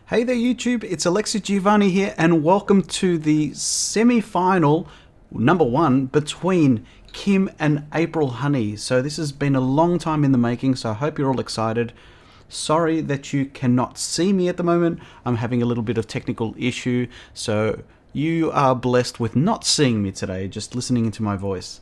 Hey there YouTube, it's Alexi Giovani here and welcome to the semi-final number one between Kim and April Honey. So this has been a long time in the making, so I hope you're all excited. Sorry that you cannot see me at the moment. I'm having a little bit of technical issue, so you are blessed with not seeing me today, just listening into my voice.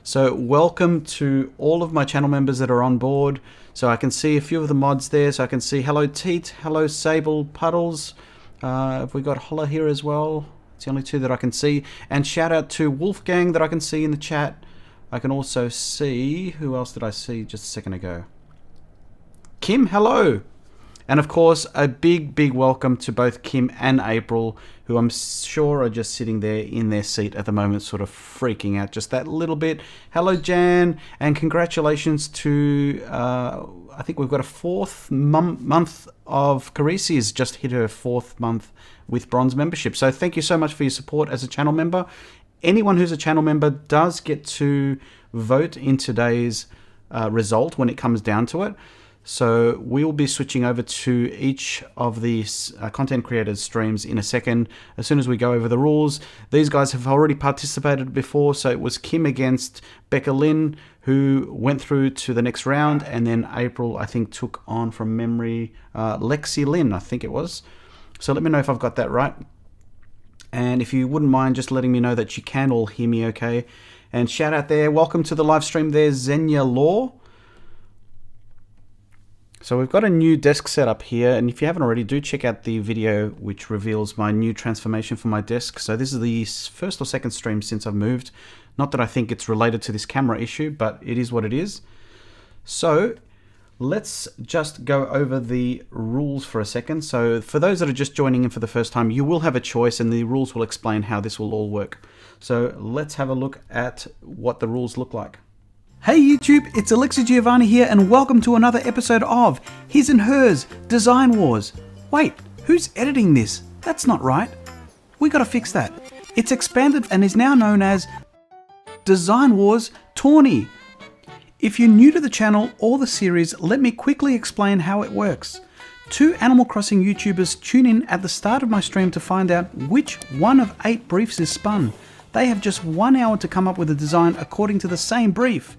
So welcome to all of my channel members that are on board. So I can see a few of the mods there. So I can see hello Teet, hello Sable Puddles. Have we got Holla here as well? It's the only two that I can see. And shout out to Wolfgang that I can see in the chat. I can also see, who else did I see just a second ago? Kim, hello. And of course, a big welcome to both Kim and April, who I'm sure are just sitting there in their seat at the moment, sort of freaking out just that little bit. Hello, Jan, and congratulations to, I think we've got a fourth month of Carisi has just hit her fourth month with bronze membership. So thank you so much for your support as a channel member. Anyone who's a channel member does get to vote in today's result when it comes down to it. So we will be switching over to each of these content creators' streams in a second as soon as we go over the rules. These guys have already participated before, so it was Kim against Becca Lynn who went through to the next round, and then April, I think, took on from memory Alexi Lynn, I think it was. So let me know if I've got that right. And if you wouldn't mind just letting me know that you can all hear me okay. And shout out there, welcome to the live stream there, Xenia Law. So we've got a new desk set up here, and if you haven't already, do check out the video which reveals my new transformation for my desk. So this is the first or second stream since I've moved. Not that I think it's related to this camera issue, but it is what it is. So let's just go over the rules for a second. So for those that are just joining in for the first time, you will have a choice and the rules will explain how this will all work. So let's have a look at what the rules look like. Hey YouTube, it's Alexi Giovani here and welcome to another episode of His and Hers Design Wars. Wait, who's editing this? That's not right. We gotta fix that. It's expanded and is now known as Design Wars Tourney. If you're new to the channel or the series, let me quickly explain how it works. Two Animal Crossing YouTubers tune in at the start of my stream to find out which one of 8 briefs is spun. They have just 1 hour to come up with a design according to the same brief.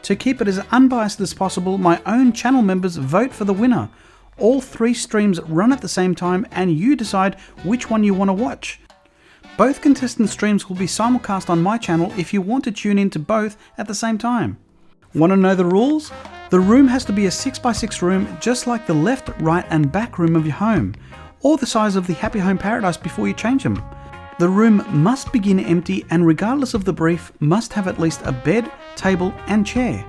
To keep it as unbiased as possible, my own channel members vote for the winner. All 3 streams run at the same time and you decide which one you want to watch. Both contestant streams will be simulcast on my channel if you want to tune in to both at the same time. Want to know the rules? The room has to be a 6x6 room, just like the left, right and back room of your home, or the size of the Happy Home Paradise before you change them. The room must begin empty and regardless of the brief, must have at least a bed, table and chair.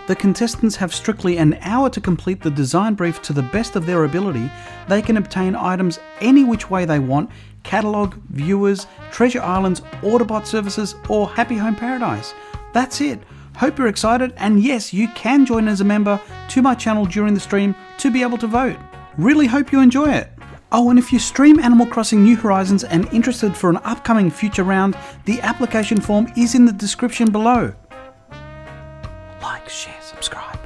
The contestants have strictly an hour to complete the design brief to the best of their ability. They can obtain items any which way they want: catalogue, viewers, treasure islands, Autobot services or Happy Home Paradise. That's it. Hope you're excited, and yes, you can join as a member to my channel during the stream to be able to vote. Really hope you enjoy it. Oh, and if you stream Animal Crossing New Horizons and interested for an upcoming future round, the application form is in the description below. Like, share, subscribe.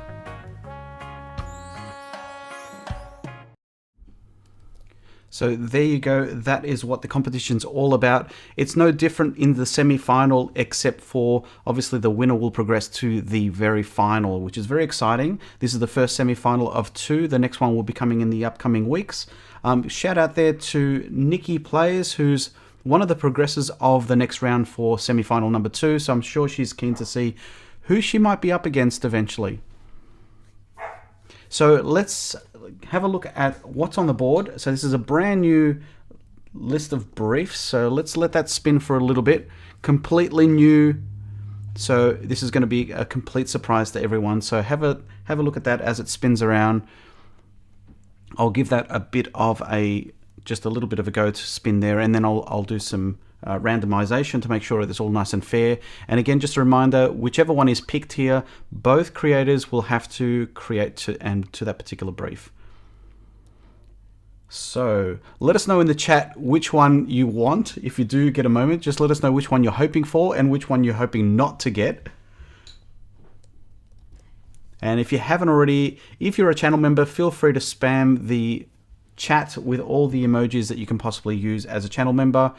So there you go, that is what the competition's all about. It's no different in the semi-final, except for obviously the winner will progress to the very final, which is very exciting. This is the first semi-final of 2. The next one will be coming in the upcoming weeks. Shout out there to Nikki Players, who's one of the progressors of the next round for semi-final number 2. So I'm sure she's keen to see who she might be up against eventually. So let's have a look at what's on the board. So this is a brand new list of briefs. So let's let that spin for a little bit. Completely new. So this is going to be a complete surprise to everyone. So have a look at that as it spins around. I'll give that a bit of just a little bit of a go to spin there, and then I'll do some randomization to make sure it's all nice and fair. And again, just a reminder, whichever one is picked here, both creators will have to create to that particular brief. So let us know in the chat which one you want. If you do get a moment, just let us know which one you're hoping for and which one you're hoping not to get. And if you haven't already, if you're a channel member, feel free to spam the chat with all the emojis that you can possibly use as a channel member.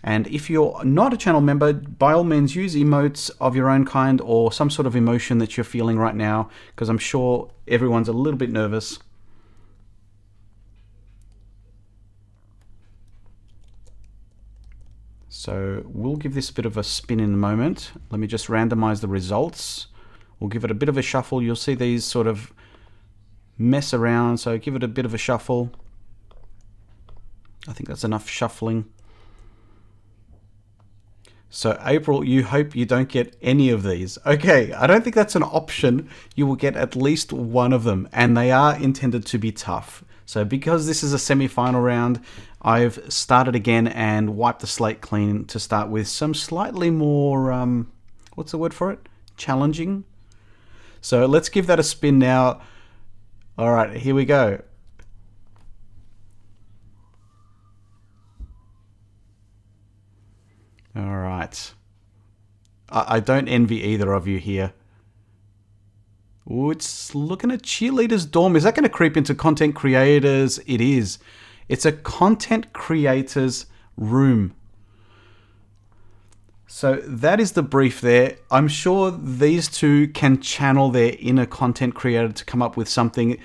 And if you're not a channel member, by all means use emotes of your own kind or some sort of emotion that you're feeling right now, because I'm sure everyone's a little bit nervous. So we'll give this a bit of a spin in a moment. Let me just randomize the results. We'll give it a bit of a shuffle. You'll see these sort of mess around, so give it a bit of a shuffle. I think that's enough shuffling. So April, you hope you don't get any of these. Okay, I don't think that's an option. You will get at least one of them, and they are intended to be tough. So because this is a semi-final round, I've started again and wiped the slate clean to start with some slightly more, what's the word for it? Challenging. So let's give that a spin now. All right, here we go. All right. I don't envy either of you here. Ooh, it's looking at cheerleaders dorm. Is that going to creep into content creators? It is. It's a content creators room. So that is the brief there. I'm sure these two can channel their inner content creator to come up with something.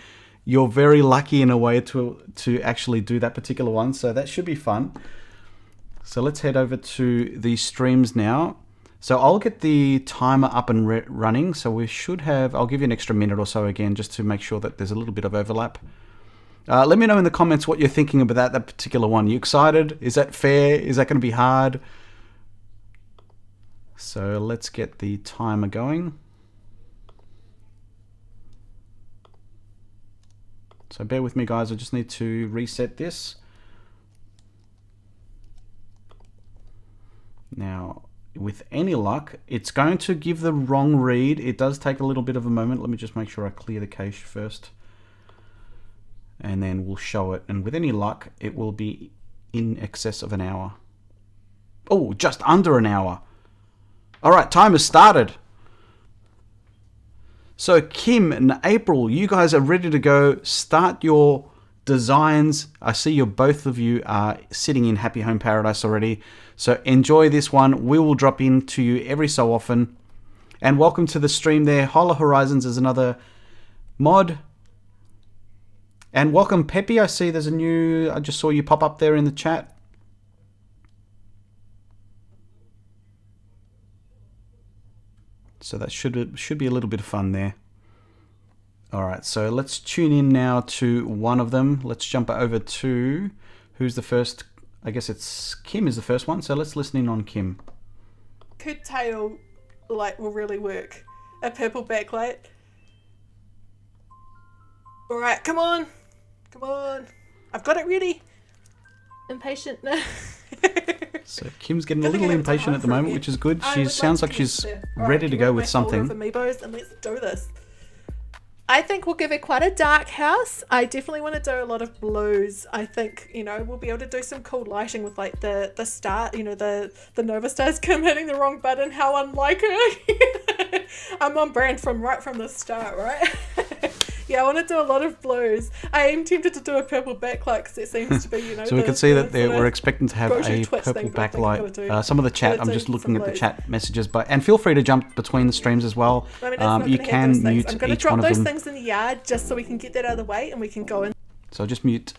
You're very lucky in a way to actually do that particular one. So that should be fun. So let's head over to the streams now. So I'll get the timer up and running. So we should have, I'll give you an extra minute or so again, just to make sure that there's a little bit of overlap. Let me know in the comments what you're thinking about that particular one. You excited? Is that fair? Is that going to be hard? So let's get the timer going. So bear with me, guys. I just need to reset this. Now, with any luck, it's going to give the wrong read. It does take a little bit of a moment. Let me just make sure I clear the cache first. And then we'll show it. And with any luck, it will be in excess of an hour. Oh, just under an hour. All right, time has started. So Kim and April, you guys are ready to go. Start your designs. I see you, both of you are sitting in Happy Home Paradise already. So enjoy this one. We will drop in to you every so often. And welcome to the stream there. Holla Horizons is another mod. And welcome Peppy. I see there's a new, I just saw you pop up there in the chat. So that should be a little bit of fun there. All right, so let's tune in now to one of them. Let's jump over to, who's the first? I guess it's Kim is the first one. So let's listen in on Kim. Curtail light will really work. A purple backlight. All right, come on. Come on. I've got it ready. Impatient now. So Kim's getting a little impatient at the moment, which is good. She sounds like she's ready to go with something. Amiibos, and let's do this. I think we'll give it quite a dark house. I definitely want to do a lot of blues. I think, you know, we'll be able to do some cool lighting with like the start, you know, the Nova Stars Kim hitting the wrong button. How unlike her. I'm on brand right from the start, right? Yeah, I want to do a lot of blues. I am tempted to do a purple backlight because it seems to be, you know. So we can see that we're expecting to have a purple backlight. Some of the chat, I'm just looking at the chat messages, and feel free to jump between the streams as well. I mean, you can mute I'm going to each one drop of them. those things in the yard just so we can get that out of the way and we can go in. So I'll just mute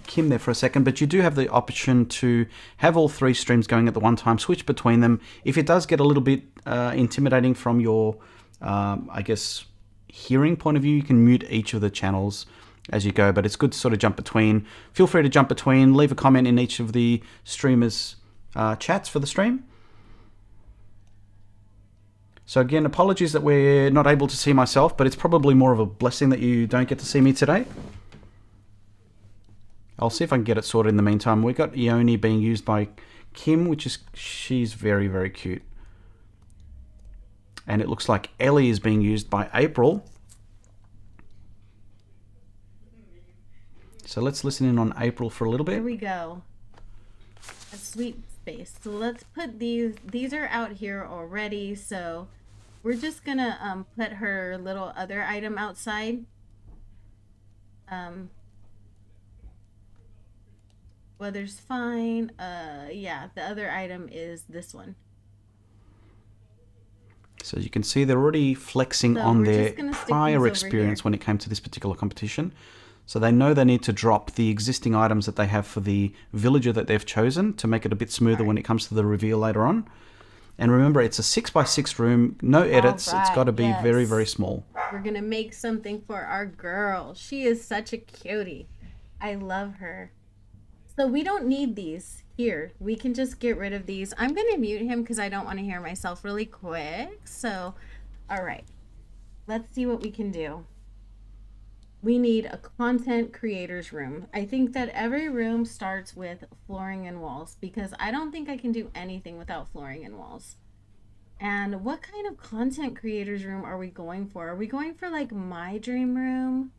Kim there for a second, but you do have the option to have all three streams going at the one time, switch between them. If it does get a little bit intimidating from your, I guess, hearing point of view, you can mute each of the channels as you go, but it's good to sort of jump between. Feel free to jump between, leave a comment in each of the streamers' chats for the stream. So again, apologies that we're not able to see myself, but it's probably more of a blessing that you don't get to see me today. I'll see if I can get it sorted in the meantime. We've got Ione being used by Kim, which is, she's very, very cute. And it looks like Ellie is being used by April. So let's listen in on April for a little bit. Here we go. A sweet space. So let's put these are out here already. So we're just gonna put her little other item outside. Weather's fine. Yeah, the other item is this one. So you can see they're already flexing So on we're their just gonna stick prior these over experience here. when it came to this particular competition. So they know they need to drop the existing items that they have for the villager that they've chosen to make it a bit smoother when it comes to the reveal later on. And remember, it's a 6x6 room, no edits. It's right, got to be very, yes. very small. We're gonna make something for our girl. She is such a cutie. I love her. So we don't need these here. We can just get rid of these. I'm gonna mute him because I don't want to hear myself really quick. So, all right, let's see what we can do. We need a content creators room. I think that every room starts with flooring and walls because I don't think I can do anything without flooring and walls. And what kind of content creators room are we going for? Are we going for like my dream room?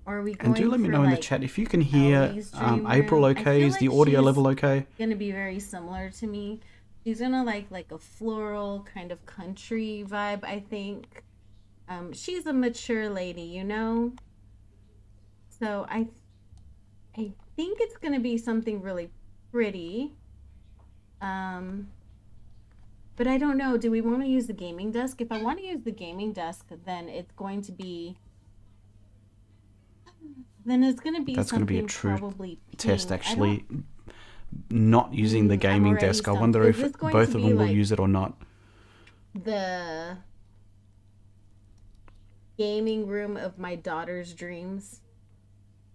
Or are we going And do let me for, know in the like, chat if you can hear Ellie's dream April room? I okay. feel Is the like audio she's level okay? gonna be very similar to me. She's gonna like a floral kind of country vibe, I think. She's a mature lady, you know? So I think it's gonna be something really pretty. But I don't know. Do we want to use the gaming desk? If I want to use the gaming desk, then it's going to be That's going to be a something true probably test, pink. actually. Not using the I'm gaming already desk. I stumped. wonder Is if this going both to of be, them will like, use it or not. the gaming room of my daughter's dreams,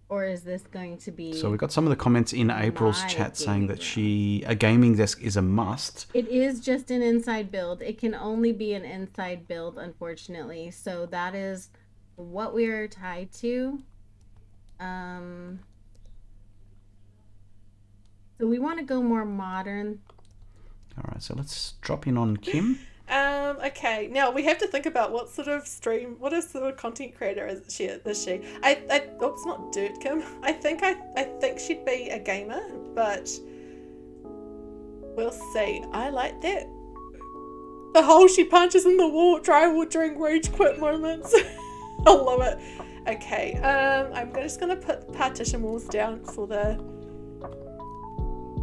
or is this going to be So we got some of the comments in April's my chat saying that gaming a gaming desk is a must. It is just an inside build. It can only be an inside build, unfortunately. So that is what we're tied to. So we want to go more modern. All right, so let's drop in on Kim. Okay, now we have to think about what sort of content creator is she? Oops, not Dirt Kim. I think she'd be a gamer, but we'll see. I like that. The hole she punches in the wall drywall during rage quit moments. I love it. Okay, I'm just gonna put partition walls down for the.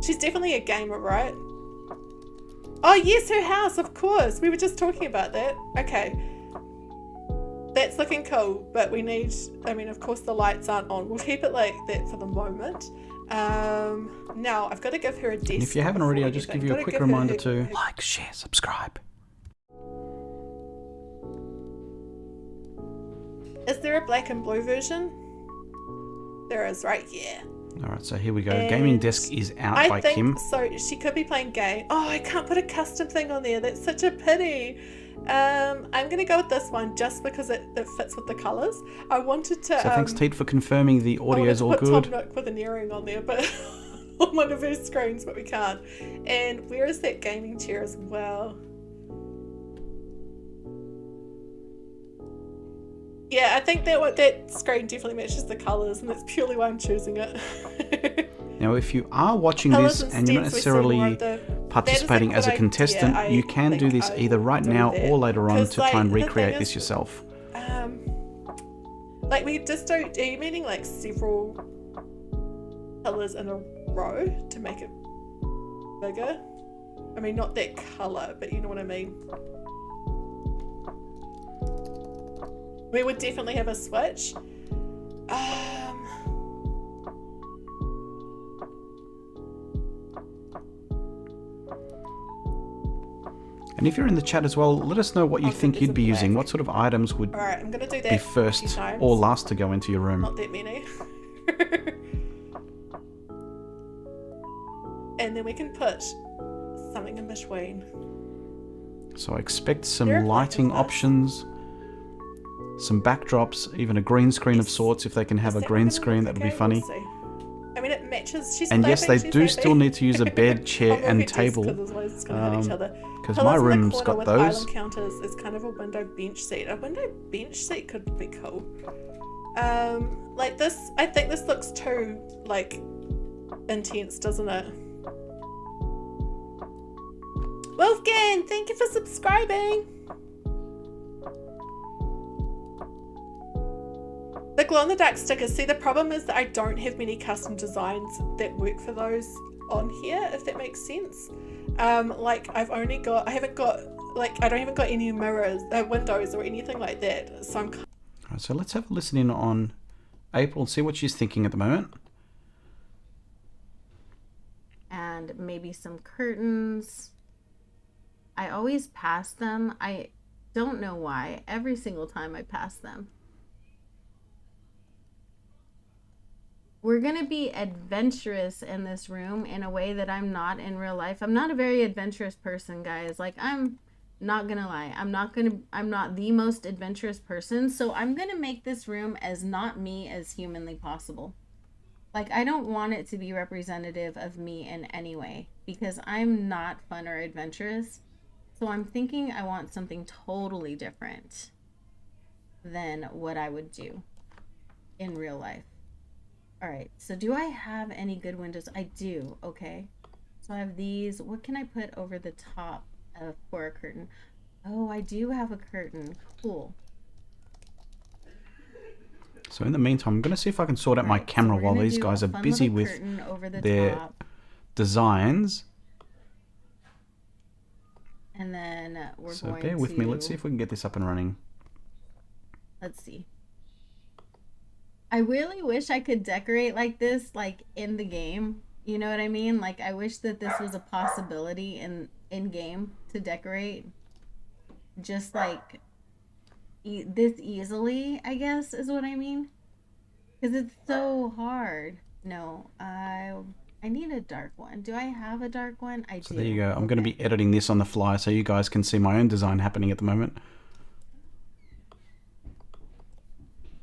She's definitely a gamer, right? Oh yes, her house, of course. We were just talking about that. Okay. That's looking cool, but we need, of course the lights aren't on. We'll keep it like that for the moment. Now, I've got to give her a desk. And if you haven't already, I'll just give you a quick reminder to like, share, subscribe. Is there a black and blue version? There is, right? Yeah. All right, so here we go. And Gaming desk is out by Kim. So she could be playing game. Oh, I can't put a custom thing on there. That's such a pity. I'm going to go with this one just because it fits with the colours. I wanted to... So thanks, Teet, for confirming the audio's all put good. Tom Nook with an earring on there, but on one of her screens, but we can't. And where is that gaming chair as well? Yeah, I think that screen definitely matches the colours, and that's purely why I'm choosing it. Now, if you are watching this and you're not necessarily participating as a contestant, you can do this either right now or later on to try and recreate this yourself. Like we just don't. Are you meaning like several colours in a row to make it bigger? I mean, not that colour, but you know what I mean. We would definitely have a switch. And if you're in the chat as well, let us know what you think you'd be using. What sort of items would Alright, I'm gonna do that be first or last to go into your room? Not that many. And then we can put something in between. So I expect some There are lighting plenty of options, some backdrops, even a green screen of sorts. If they can have a green screen, that would be funny. We'll see. I mean, it matches. She's And yes, they clapping, do she's still happy. need to use a bed, chair, I'll move and her desk 'cause table. otherwise it's gonna hit each other. Because Pillars my in the room's corner got with those. Island counters is kind of a window bench seat. A window bench seat could be cool. Like this, I think this looks too like intense, doesn't it? Wolfgang, thank you for subscribing. The glow-in-the-dark stickers. See, the problem is that I don't have many custom designs that work for those on here, if that makes sense. Like I haven't got any mirrors, windows or anything like that. So I'm. Alright, so let's have a listen in on April and see what she's thinking at the moment. And maybe some curtains. I always pass them. I don't know why. Every single time I pass them. We're going to be adventurous in this room in a way that I'm not in real life. I'm not a very adventurous person, guys. Like, I'm not going to lie. I'm not the most adventurous person. So I'm going to make this room as not me as humanly possible. Like, I don't want it to be representative of me in any way because I'm not fun or adventurous. So I'm thinking I want something totally different than what I would do in real life. All right, so do I have any good windows? I do, okay. So I have these. What can I put over the top for a curtain? Oh, I do have a curtain. Cool. So in the meantime, I'm going to see if I can sort out my camera while these guys are busy with their designs. And then we're so going bear with me. Let's see if we can get this up and running. Let's see. I really wish I could decorate like this, like in the game. You know what I mean? Like I wish that this was a possibility in game to decorate, just like this easily. I guess is what I mean, because it's so hard. No, I need a dark one. Do I have a dark one? I do. So there you go. I'm going to be editing this on the fly so you guys can see my own design happening at the moment.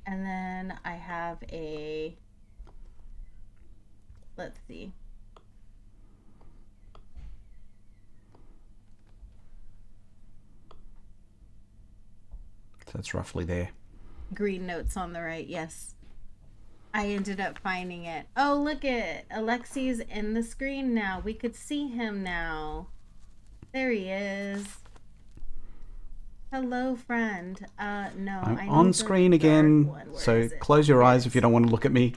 And then I have a, let's see. So that's roughly there. Green notes on the right, yes. I ended up finding it. Oh, look at Alexi's in the screen now. We could see him now. There he is. Hello, friend. No, I'm on screen again, so close your eyes if you don't want to look at me.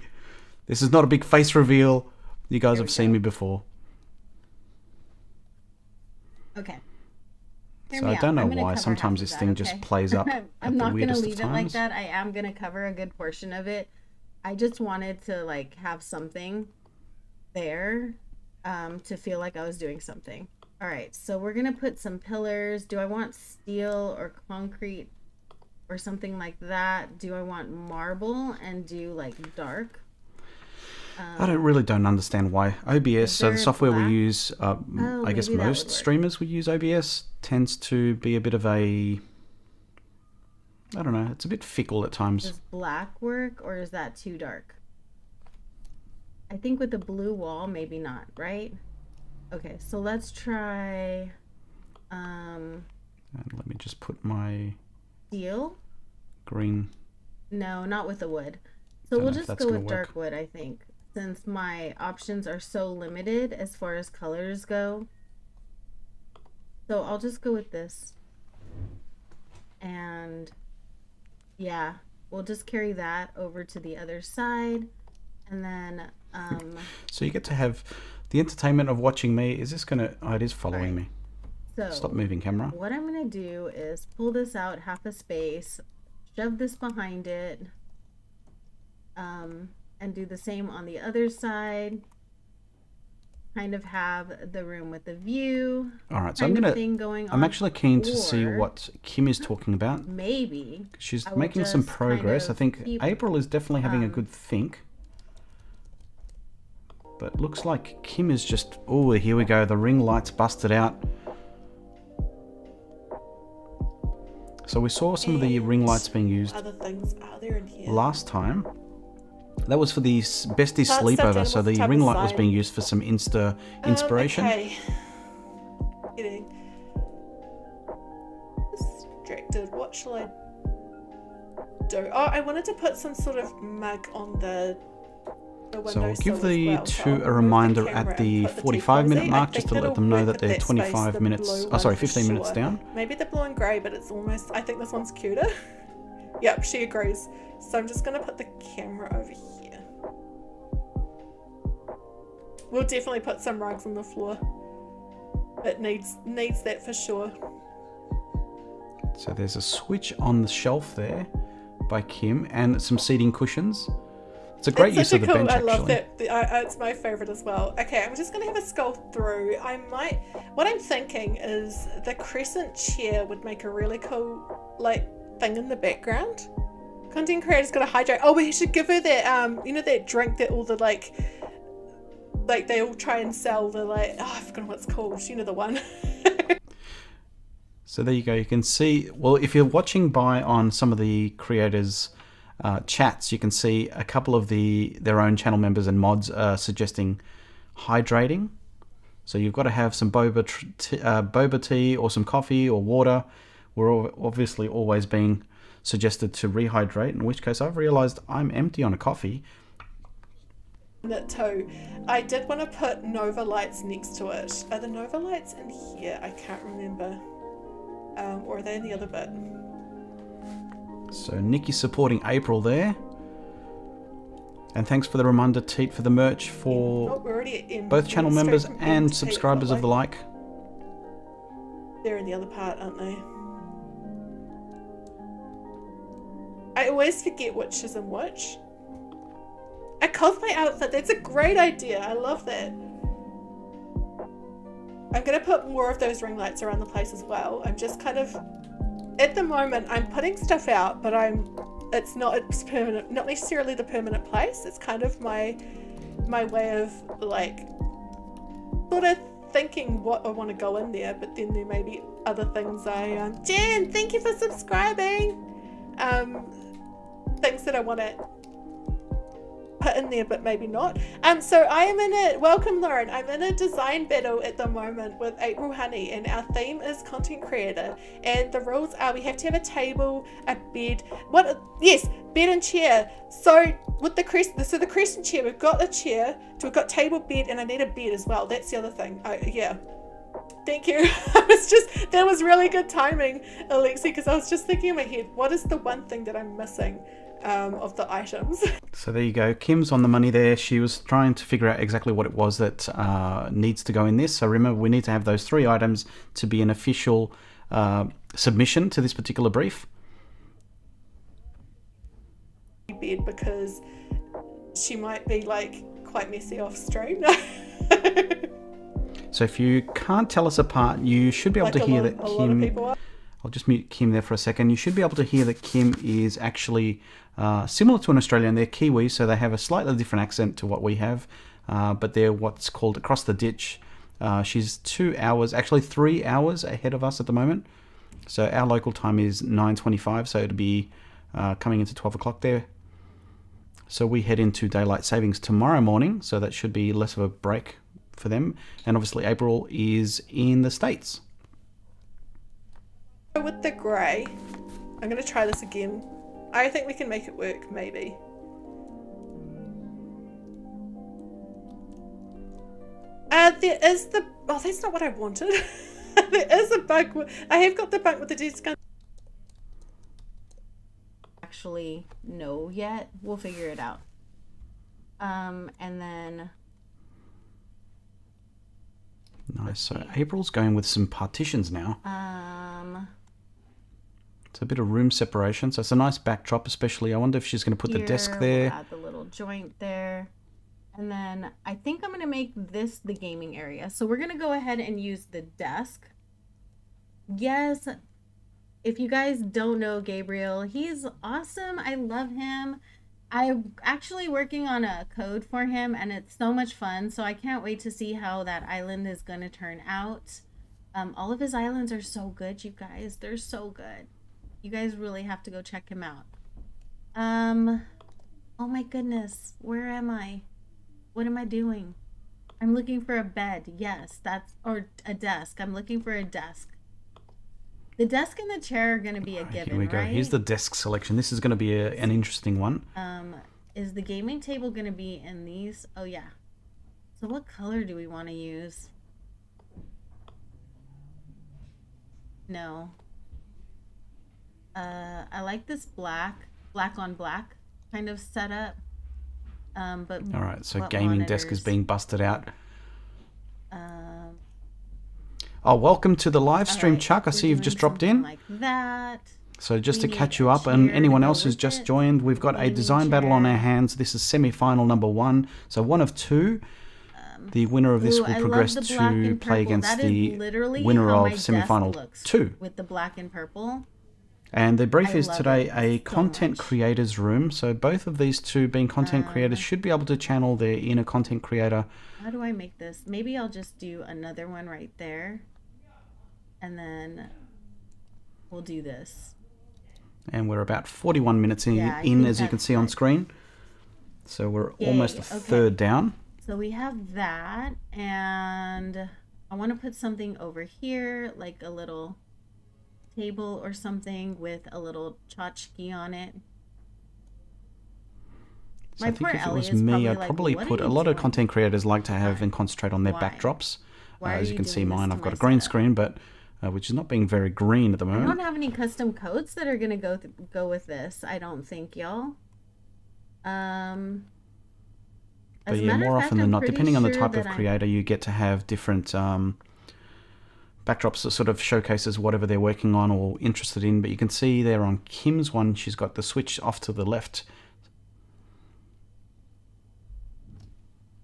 This is not a big face reveal. You guys have seen me before. Okay. So I don't know why sometimes this thing just plays up I'm not going to leave it like that. I am going to cover a good portion of it. I just wanted to like have something there to feel like I was doing something. All right, so we're going to put some pillars. Do I want steel or concrete or something like that? Do I want marble and do like dark? I don't understand why. OBS, so the software we use, I guess most streamers would use OBS, tends to be a bit of a, I don't know, it's a bit fickle at times. Does black work or is that too dark? I think with the blue wall, maybe not, right? Okay, so let's try, and let me just put my steel? Green. No, not with the wood. So we'll just go with dark wood, I think, since my options are so limited as far as colors go. So I'll just go with this. And yeah, we'll just carry that over to the other side. And then so you get to have the entertainment of watching me. Is this gonna, oh, it is following me. So stop moving, camera. What I'm gonna do is pull this out half a space, shove this behind it, and do the same on the other side. Kind of have the room with the view. All right, so I'm actually keen to see what Kim is talking about. Maybe she's making some progress. I think April is definitely having a good think. But looks like Kim is just, oh, here we go. The ring light's busted out. So we saw some of the ring lights being used other things are there in here last time. That was for the bestie sleepover, so the ring light was being used for some inspiration. Okay. Getting distracted. What shall I do? Oh, I wanted to put some sort of mug on the window. So I'll give the two a reminder at the 45-minute mark, just to let them know that they're 25 minutes, 15 minutes down. Maybe the blue and grey, but it's almost, I think this one's cuter. Yep, she agrees. So I'm just going to put the camera over here. We'll definitely put some rugs on the floor. It needs that for sure. So there's a switch on the shelf there by Kim and some seating cushions. It's a great use of the bench, actually. I love that. It's my favorite as well. Okay, I'm just going to have a scroll through. What I'm thinking is the crescent chair would make a really cool, like, thing in the background. Content creator's got to hydrate. Oh, we should give her that, you know, that drink that all the, like they all try and sell the, like, oh, I forgot what it's called. You know the one. So there you go. You can see, well, if you're watching on some of the creators' chats, you can see a couple of their own channel members and mods suggesting hydrating. So you've got to have some boba tea or some coffee or water. We're obviously always being suggested to rehydrate, in which case I've realized I'm empty on a coffee. That too. I did want to put Nova lights next to it. Are the Nova lights in here? I can't remember. Or are they in the other bit? So Nikki's supporting April there. And thanks for the reminder, Teet, for the merch for we're already at M. both channel members From M and to Teet, subscribers of the like. They're in the other part, aren't they? I always forget which is in which. A cosplay outfit, that's a great idea. I love that. I'm going to put more of those ring lights around the place as well. I'm just kind of, at the moment, I'm putting stuff out, but it's permanent, not necessarily the permanent place. It's kind of my way of, like, sort of thinking what I want to go in there, but then there may be other things Jen, thank you for subscribing. Things that I want to put in there, but maybe not. So I am welcome Lauren, I'm in a design battle at the moment with April Honey, and our theme is content creator, and the rules are we have to have a table, a bed, bed and chair. So with the crescent chair, we've got a chair, so we've got table, bed, and I need a bed as well. That's the other thing. Yeah, thank you. That was really good timing, Alexi, because I was just thinking in my head, what is the one thing that I'm missing of the items? So there you go. Kim's on the money there. She was trying to figure out exactly what it was that needs to go in this. So remember, we need to have those 3 items to be an official submission to this particular brief. Bed, because she might be, like, quite messy off stream. So if you can't tell us apart, you should be able to hear that Kim... I'll just mute Kim there for a second. You should be able to hear that Kim is actually similar to an Australian. They're Kiwi, so they have a slightly different accent to what we have, but they're what's called across the ditch. She's 2 hours, actually 3 hours ahead of us at the moment. So our local time is 9:25, so it'll be coming into 12 o'clock there. So we head into daylight savings tomorrow morning, so that should be less of a break for them. And obviously April is in the States. With the grey, I'm going to try this again. I think we can make it work, maybe. There is the... Oh, that's not what I wanted. There is a bug. I have got the bug with the desk gun. Actually know yet. We'll figure it out. And then... Nice. So April's going with some partitions now. It's a bit of room separation, so it's a nice backdrop, especially. I wonder if she's going to put the desk there. We'll add the little joint there. And then I think I'm going to make this the gaming area. So we're going to go ahead and use the desk. Yes, if you guys don't know Gabriel, he's awesome. I love him. I'm actually working on a code for him, and it's so much fun. So I can't wait to see how that island is going to turn out. All of his islands are so good, you guys. They're so good. You guys really have to go check him out. Oh my goodness. Where am I? What am I doing? I'm looking for a bed. Yes, or a desk. I'm looking for a desk. The desk and the chair are going to be a given, here we go. right? Here's the desk selection. This is going to be an interesting one. Is the gaming table going to be in these? Oh, yeah. So what color do we want to use? No. I like this black on black kind of setup. But All right, so what gaming desk is monitors? being busted out. Um, Oh, welcome to the live all stream, right, Chuck. I we're see you've doing just dropped something in. like that. So just We to need catch a you up, and chair to anyone go else who's with just it. joined, we've got a Gaming design battle on our chair. hands. This is semi-final number 1, so 1 of 2. The winner of this Ooh, will I progress love the black to and play purple. against That is the literally winner how my of desk semi-final looks 2. with the black and purple. And the brief I is love today it a so content much. creators room. So both of these two, being content creators, should be able to channel their inner content creator. How do I make this? Maybe I'll just do another one right there. And then we'll do this. And we're about 41 minutes Yeah, I in think as you can that's see on good. screen. So we're Yay, almost a okay. third down. So we have that, and I want to put something over here, like a little table or something with a little tchotchke on it. So My I think poor if it Ellie was is me, probably I'd like, probably "What are put a you lot of doing?" content creators like to have Why? and concentrate on their Why? backdrops. Why are As you you can see, doing this mine, to I've got my a green setup? screen, but which is not being very green at the I moment. don't have any custom coats that are gonna go with this. I don't think, y'all. But As a yeah, matter of more fact, often than I'm not, pretty depending on the sure type of that creator, you get to have different backdrops that sort of showcases whatever they're working on or interested in. But you can see there on Kim's one, she's got the switch off to the left.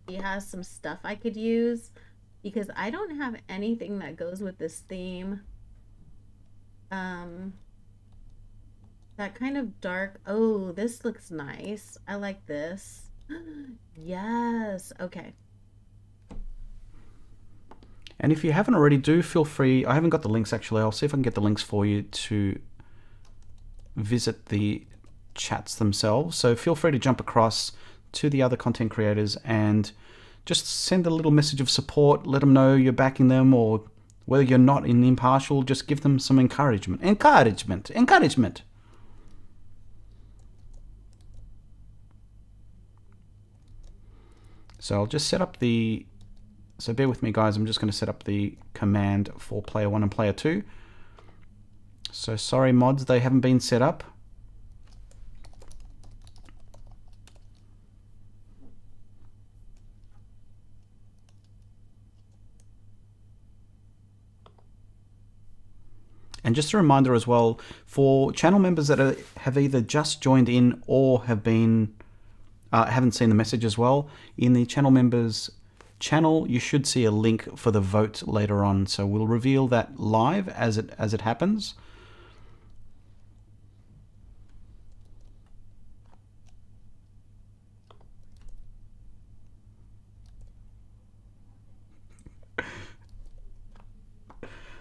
he has some stuff I could use because I don't have anything that goes with this theme. That kind of dark. Oh, this looks nice. I like this. Yes. Okay. And if you haven't already, do feel free. I haven't got the links actually. I'll see if I can get the links for you to visit the chats themselves. So feel free to jump across to the other content creators and just send a little message of support. Let them know you're backing them, or whether you're not impartial, just give them some encouragement. Encouragement. So I'll just set up the... So bear with me, guys. I'm just going to set up the command for player 1 and player 2. So sorry, mods, they haven't been set up. And just a reminder as well, for channel members that have either just joined in or have been haven't seen the message as well, in the channel members channel you should see a link for the vote later on. So we'll reveal that live as it happens.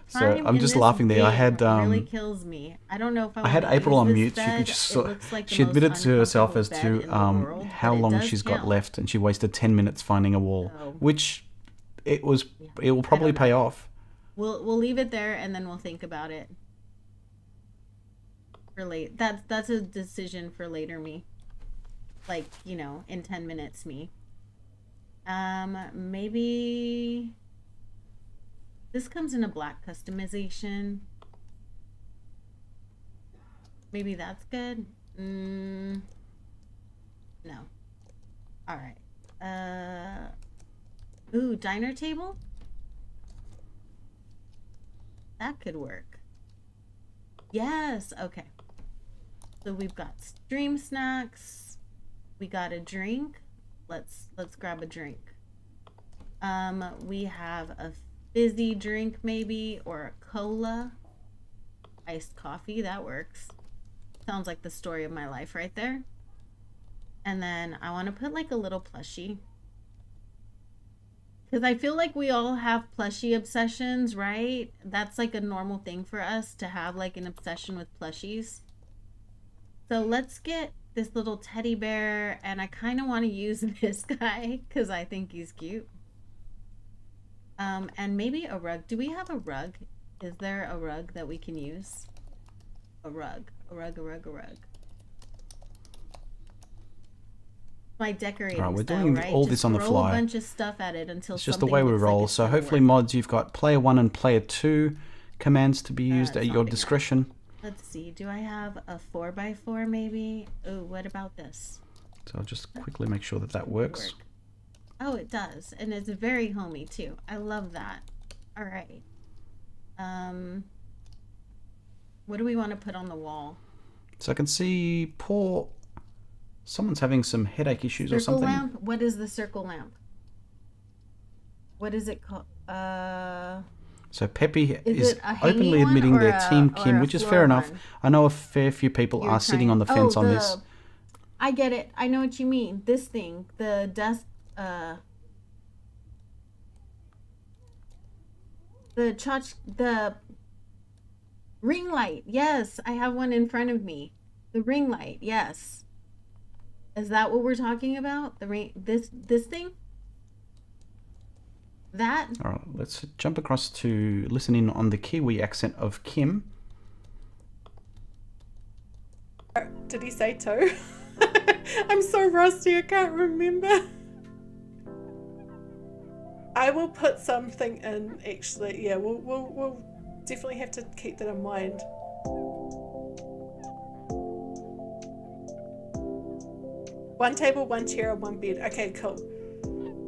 So Time I'm in just this laughing there. I had game really kills me. I don't know if I had wanna April use on this mute. You bed. could just It saw, looks like the she most admitted to herself as uncomfortable to bed in the world, how but it long does she's got count. left, and she wasted 10 minutes finding a wall, Oh. which it will probably pay off. We'll leave it there and then we'll think about it. For late. That's a decision for later me. Like, you know, in 10 minutes me. Maybe this comes in a black customization. Maybe that's good. No. All right. Ooh, diner table? That could work. Yes, okay. So we've got stream snacks. We got a drink. Let's grab a drink. We have a fizzy drink maybe, or a cola. Iced coffee, that works. Sounds like the story of my life right there. And then I want to put like a little plushie. Because I feel like we all have plushie obsessions, right? That's like a normal thing for us to have like an obsession with plushies. So let's get this little teddy bear, and I kind of want to use this guy because I think he's cute. And maybe a rug. Do we have a rug? Is there a rug that we can use? A rug. My decorating Alright, we're style, doing right? all Just this on the throw fly. a bunch of stuff at it until It's just the something way we looks like roll. it's So gonna hopefully, work. mods, you've got player 1 and player 2 commands to be used It's at not your big enough. discretion. Let's see. Do I have a 4x4 maybe? Oh, what about this? So I'll just quickly make sure that that works. Oh, it does. And it's very homey too. I love that. All right. What do we want to put on the wall? So I can see someone's having some headache issues Circle or something. lamp? What is the circle lamp? What is it called? So Peppy is it a hanging openly one admitting or they're Team or Kim, a which is floor fair enough. one? I know a fair few people You're are sitting on the trying- fence on this. I get it. I know what you mean. This thing, the desk, the ring light. Yes, I have one in front of me. The ring light. Yes. Is that what we're talking about? The ring. This thing. That. All right, let's jump across to listen in on the Kiwi accent of Kim. Did he say toe? I'm so rusty, I can't remember. I will put something in, actually. Yeah, we'll definitely have to keep that in mind. One table, one chair, and one bed. Okay, cool.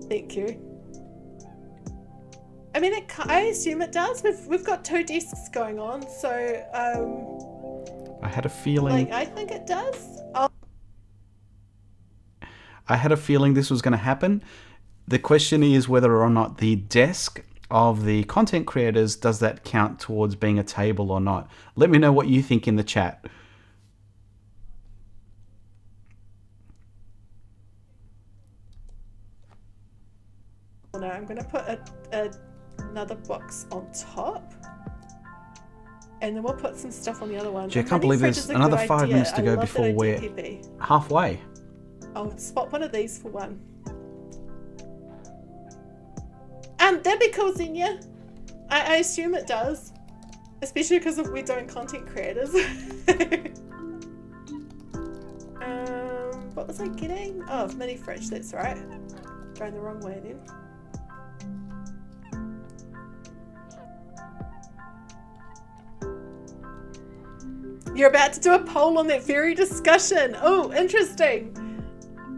Thank you. I mean, I assume it does. We've got 2 desks going on, so I had a feeling. like I think it does. I had a feeling this was going to happen. The question is whether or not the desk of the content creators, does that count towards being a table or not? Let me know what you think in the chat. No, I'm going to put another box on top. And then we'll put some stuff on the other one. Gee, I can't believe there's another 5 minutes to go before we're halfway. I'll spot one of these for one. That'd be cool, Xenia. I assume it does. Especially because we're doing content creators. What was I getting? Oh, mini fridge, that's right. Going the wrong way then. You're about to do a poll on that very discussion. Oh, interesting.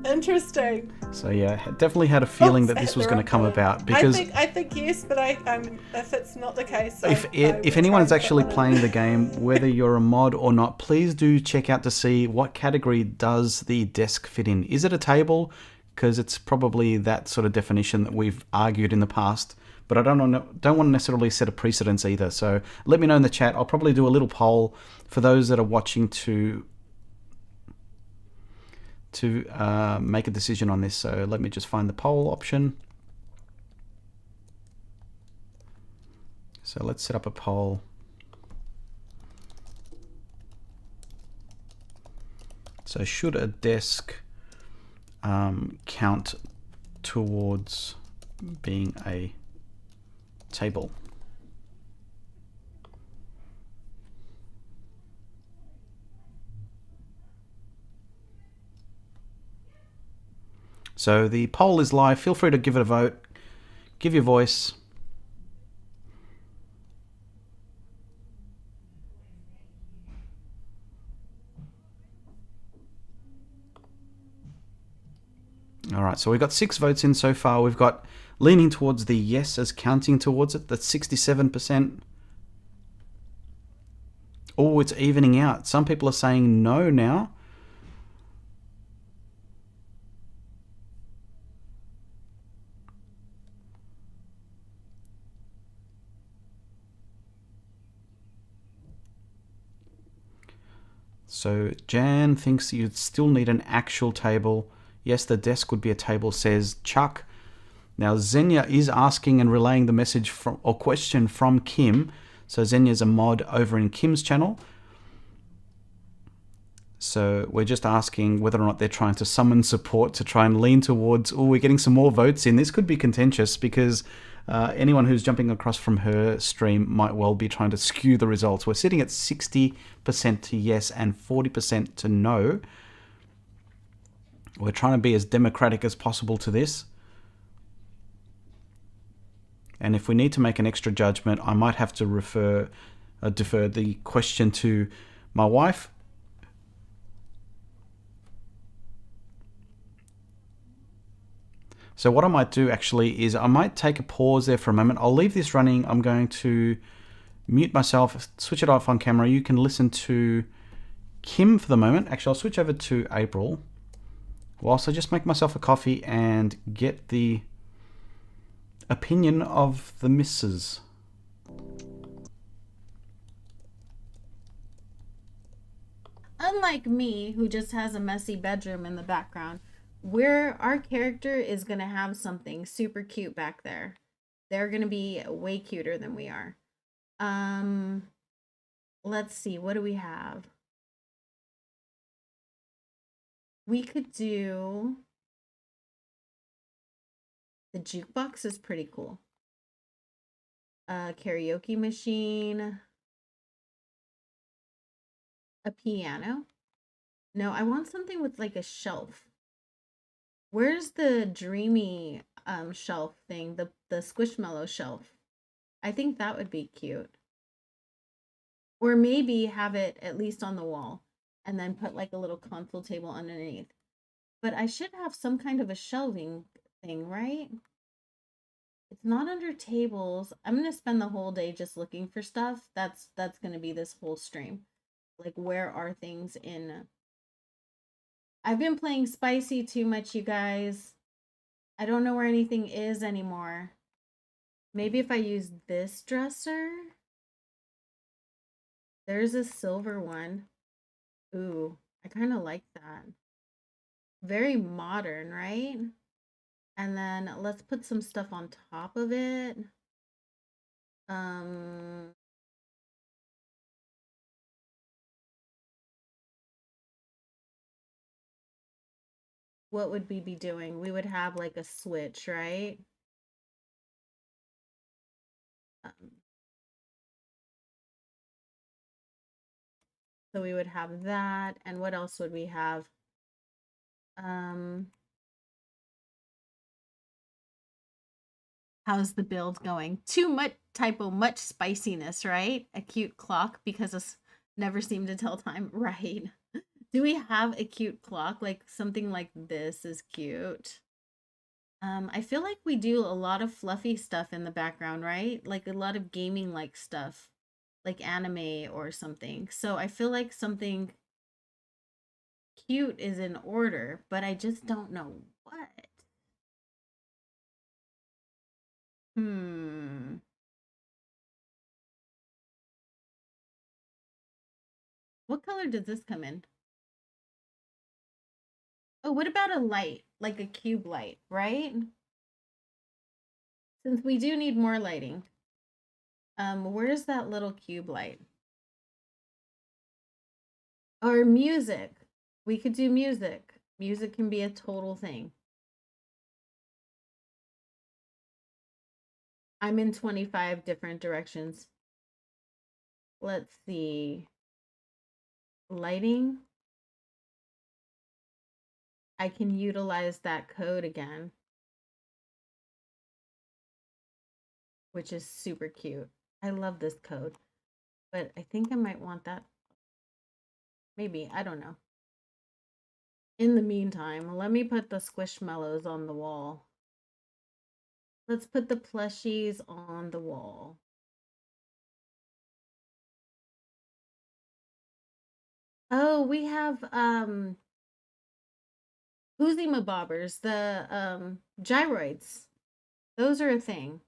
Interesting. So yeah, definitely had a feeling that this was going to come about because I think yes, but if it's not the case, if anyone is actually playing the game, whether you're a mod or not, please do check out to see what category does the desk fit in. Is it a table? Because it's probably that sort of definition that we've argued in the past. But I don't want to necessarily set a precedence either. So let me know in the chat. I'll probably do a little poll for those that are watching to make a decision on this. So let me just find the poll option. So let's set up a poll. So should a desk count towards being a table? So the poll is live. Feel free to give it a vote. Give your voice. All right, so we've got 6 votes in so far. We've got leaning towards the yes as counting towards it. That's 67%. Oh, it's evening out. Some people are saying no now. So Jan thinks you'd still need an actual table. Yes, the desk would be a table, says Chuck. Now Xenia is asking and relaying the message or question from Kim. So Xenia's a mod over in Kim's channel. So we're just asking whether or not they're trying to summon support to try and lean towards, oh, we're getting some more votes in. This could be contentious because anyone who's jumping across from her stream might well be trying to skew the results. We're sitting at 60% to yes and 40% to no. We're trying to be as democratic as possible to this. And if we need to make an extra judgment, I might have to defer the question to my wife. So what I might do actually is I might take a pause there for a moment. I'll leave this running. I'm going to mute myself, switch it off on camera. You can listen to Kim for the moment. Actually, I'll switch over to April whilst I just make myself a coffee and get the opinion of the missus. Unlike me, who just has a messy bedroom in the background, our character is going to have something super cute back there. They're going to be way cuter than we are. Let's see, what do we have? We could do... The jukebox is pretty cool. Karaoke machine. A piano. No, I want something with like a shelf. Where's the dreamy shelf thing? The Squishmallow shelf. I think that would be cute. Or maybe have it at least on the wall and then put like a little console table underneath. But I should have some kind of a shelving thing, right? It's not under tables. I'm going to spend the whole day just looking for stuff. That's going to be this whole stream. Like, where are things in... I've been playing spicy too much, you guys. I don't know where anything is anymore. Maybe if I use this dresser? There's a silver one. Ooh, I kind of like that. Very modern, right? And then let's put some stuff on top of it. What would we be doing? We would have like a switch, right? So we would have that. And what else would we have? How's the build going? Too much typo, much spiciness, right? A cute clock because us never seem to tell time, right? Do we have a cute clock? Like something like this is cute. I feel like we do a lot of fluffy stuff in the background, right? Like a lot of gaming like stuff, like anime or something. So I feel like something cute is in order, but I just don't know what. What color does this come in? Oh, what about a light? Like a cube light, right? Since we do need more lighting. Where's that little cube light? Or music. We could do music. Music can be a total thing. I'm in 25 different directions. Let's see. Lighting. I can utilize that code again, which is super cute. I love this code, but I think I might want that. Maybe, I don't know. In the meantime, let me put the Squishmallows on the wall. Let's put the plushies on the wall. Oh, we have Huzima bobbers, the gyroids. Those are a thing.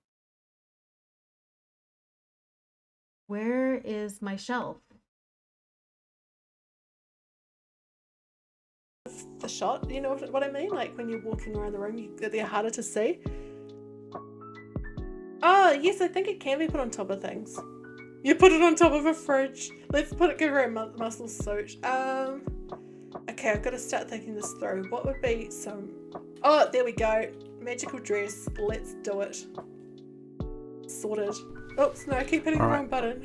Where is my shelf? The shot, you know what I mean? Like when you're walking around the room, they're harder to see. Oh, yes, I think it can be put on top of things. You put it on top of a fridge. Let's give her a muscle suit. Okay, I've got to start thinking this through. What would be some... Oh, there we go. Magical dress. Let's do it. Sorted. Oops, no, I keep hitting the wrong button.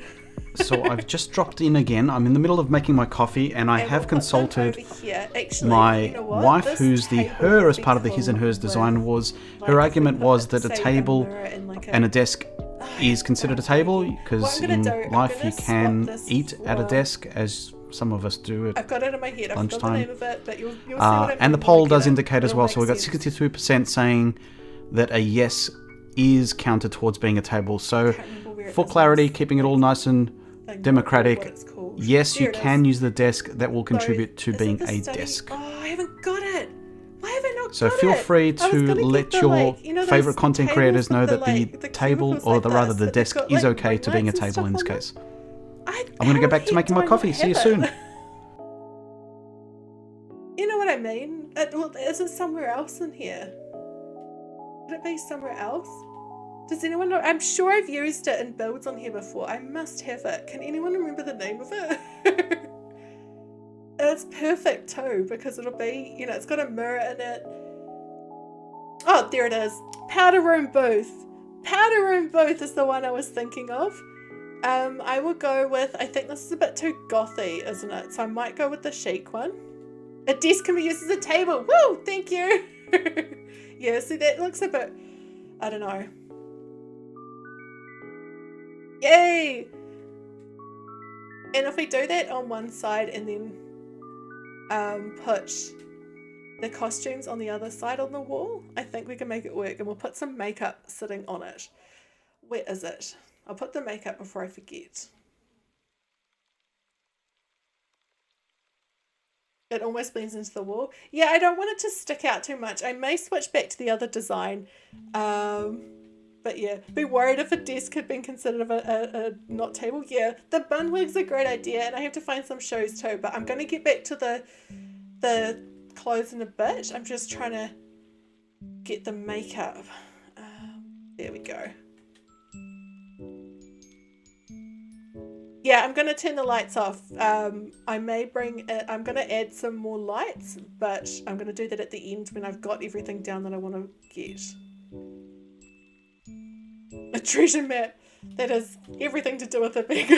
So I've just dropped in again. I'm in the middle of making my coffee, and I have consulted my wife, who's the her as part of the his and hers design. Was her argument was that a table and a desk is considered a table because in life you can eat at a desk as some of us do at I've got it in my head. I've got the lunchtime. name of it, but you'll see what I mean. And the when poll we get does it. indicate as It'll well. make So we've got sense. 62% saying that a yes is counted towards being a table. So Can't remember where it for is. clarity, keeping it all nice and I know democratic, what it's called. yes, There you it can is. use the desk. That will contribute to Is it being the a study? desk. Oh, I haven't got it. Why have I not So got feel it? free I was to gonna let get the, your like, you know, favorite those content tables creators know with that the table, cubicles or like the rather this, the that they've desk, got, is like, okay ring to being a lights and table in this stuff on case. them. I'm going to How go back the to heck making do my I coffee. not See you have soon. it? You know what I mean? Is it somewhere else in here? Could it be somewhere else? Does anyone know? I'm sure I've used it in builds on here before. I must have it. Can anyone remember the name of it? It's perfect too, because it'll be, you know, it's got a mirror in it. Oh, there it is. Powder Room Booth. Powder Room Booth is the one I was thinking of. I will go with, I think this is a bit too gothy, isn't it? So I might go with the chic one. A desk can be used as a table. Woo! Thank you. Yeah, see, that looks a bit, I don't know. Yay! And if we do that on one side and then put the costumes on the other side on the wall, I think we can make it work. And we'll put some makeup sitting on it. Where is it? I'll put the makeup before I forget. It almost blends into the wall. Yeah, I don't want it to stick out too much. I may switch back to the other design. But yeah, be worried if a desk had been considered a not table. Yeah, the bun wig's a great idea, and I have to find some shoes too. But I'm going to get back to the clothes in a bit. I'm just trying to get the makeup. There we go. Yeah, I'm going to turn the lights off. I may bring it, I'm going to add some more lights, but I'm going to do that at the end when I've got everything down that I want to get. A treasure map that has everything to do with it being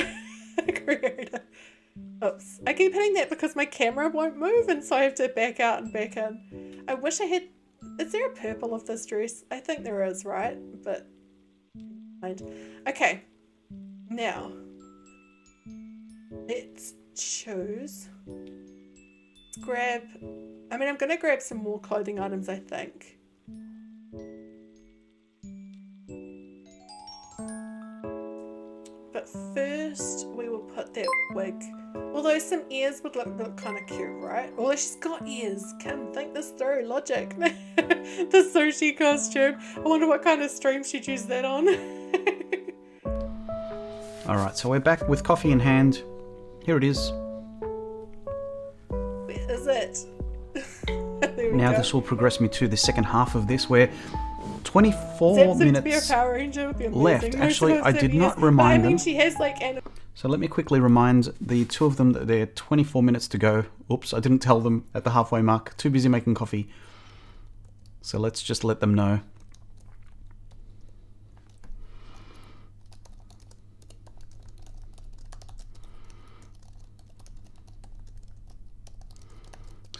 a creator. Oops. I keep hitting that because my camera won't move, and so I have to back out and back in. I wish I had... Is there a purple of this dress? I think there is, right? But... Okay. Now... Let's choose. Let's grab... I mean, I'm going to grab some more clothing items, I think. But first, we will put that wig. Although some ears would look kind of cute, right? Although she's got ears. Kim, think this through. Logic. The sushi costume. I wonder what kind of stream she'd use that on. Alright, so we're back with coffee in hand. Here it is. Where is it? There we Now go. this will progress me to the second half of this, where Zap 24 seems to be a minutes Power Ranger, would be amazing. left. Most Actually, of us I have did not ears. remind But I mean, them. she has like So let me quickly remind the two of them that they're 24 minutes to go. Oops, I didn't tell them at the halfway mark. Too busy making coffee. So let's just let them know.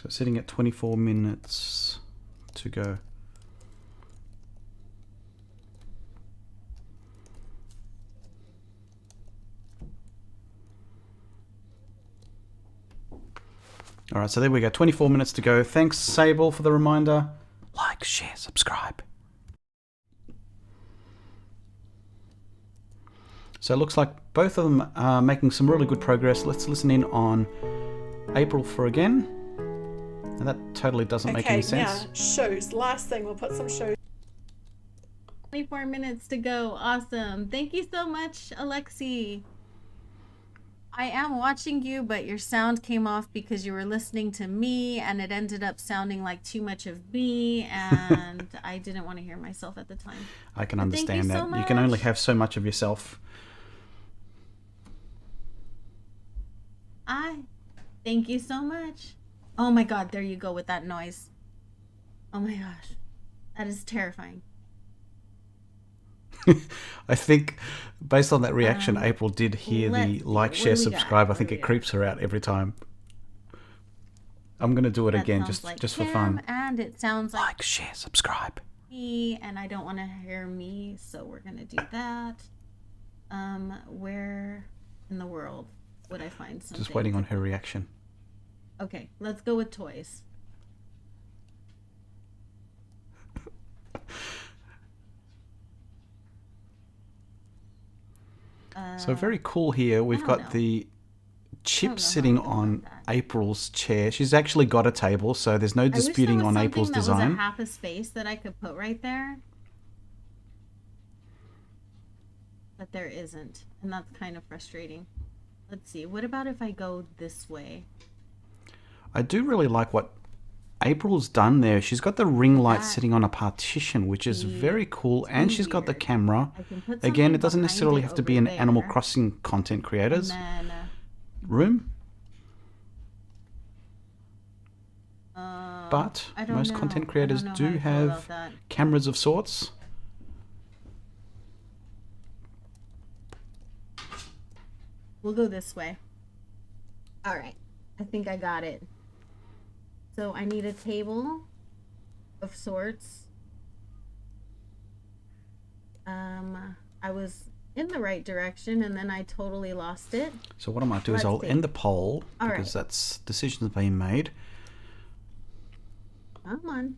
So sitting at 24 minutes to go. Alright, so there we go. 24 minutes to go. Thanks, Sable, for the reminder. Like, share, subscribe. So it looks like both of them are making some really good progress. Let's listen in on April for again. And that totally doesn't make any sense. now shoes. Last thing, we'll put some shoes. 24 minutes to go. Awesome. Thank you so much, Alexi. I am watching you, but your sound came off because you were listening to me, and it ended up sounding like too much of me, and I didn't want to hear myself at the time. I can But understand thank you that. so You can only much. have so much of yourself. Thank you so much. Oh my god, there you go with that noise. Oh my gosh. That is terrifying. I think, based on that reaction, April did hear let's the see. like, What do share, we got? subscribe. I What think do it we got? creeps her out every time. I'm going to do it That again, sounds like just for him, fun. And it sounds like Like, share, subscribe. me, and I don't want to hear me, so we're gonna do that. Where in the world? would I find something. Just waiting on her reaction. Okay, let's go with toys. So very cool here. We've got know. the I chip don't know sitting how I feel on about that. April's chair. She's actually got a table, so there's no disputing on April's That was design. a half a space that I could put right there. But there isn't, and that's kind of frustrating. Let's see. What about if I go this way? I do really like what April's done there. She's got the ring light That sitting on a partition, which is very cool, and she's got the weird. camera. I can put Again, something it doesn't behind necessarily it have to be over an Animal there, Crossing content creators and then room, but I don't most know. content I creators don't know do how I feel have about that. cameras of sorts. We'll go this way. All right. I think I got it. So I need a table of sorts. I was in the right direction and then I totally lost it. So what I might do is Let's I'll see. end the poll All because right. that's decisions being made. Come on.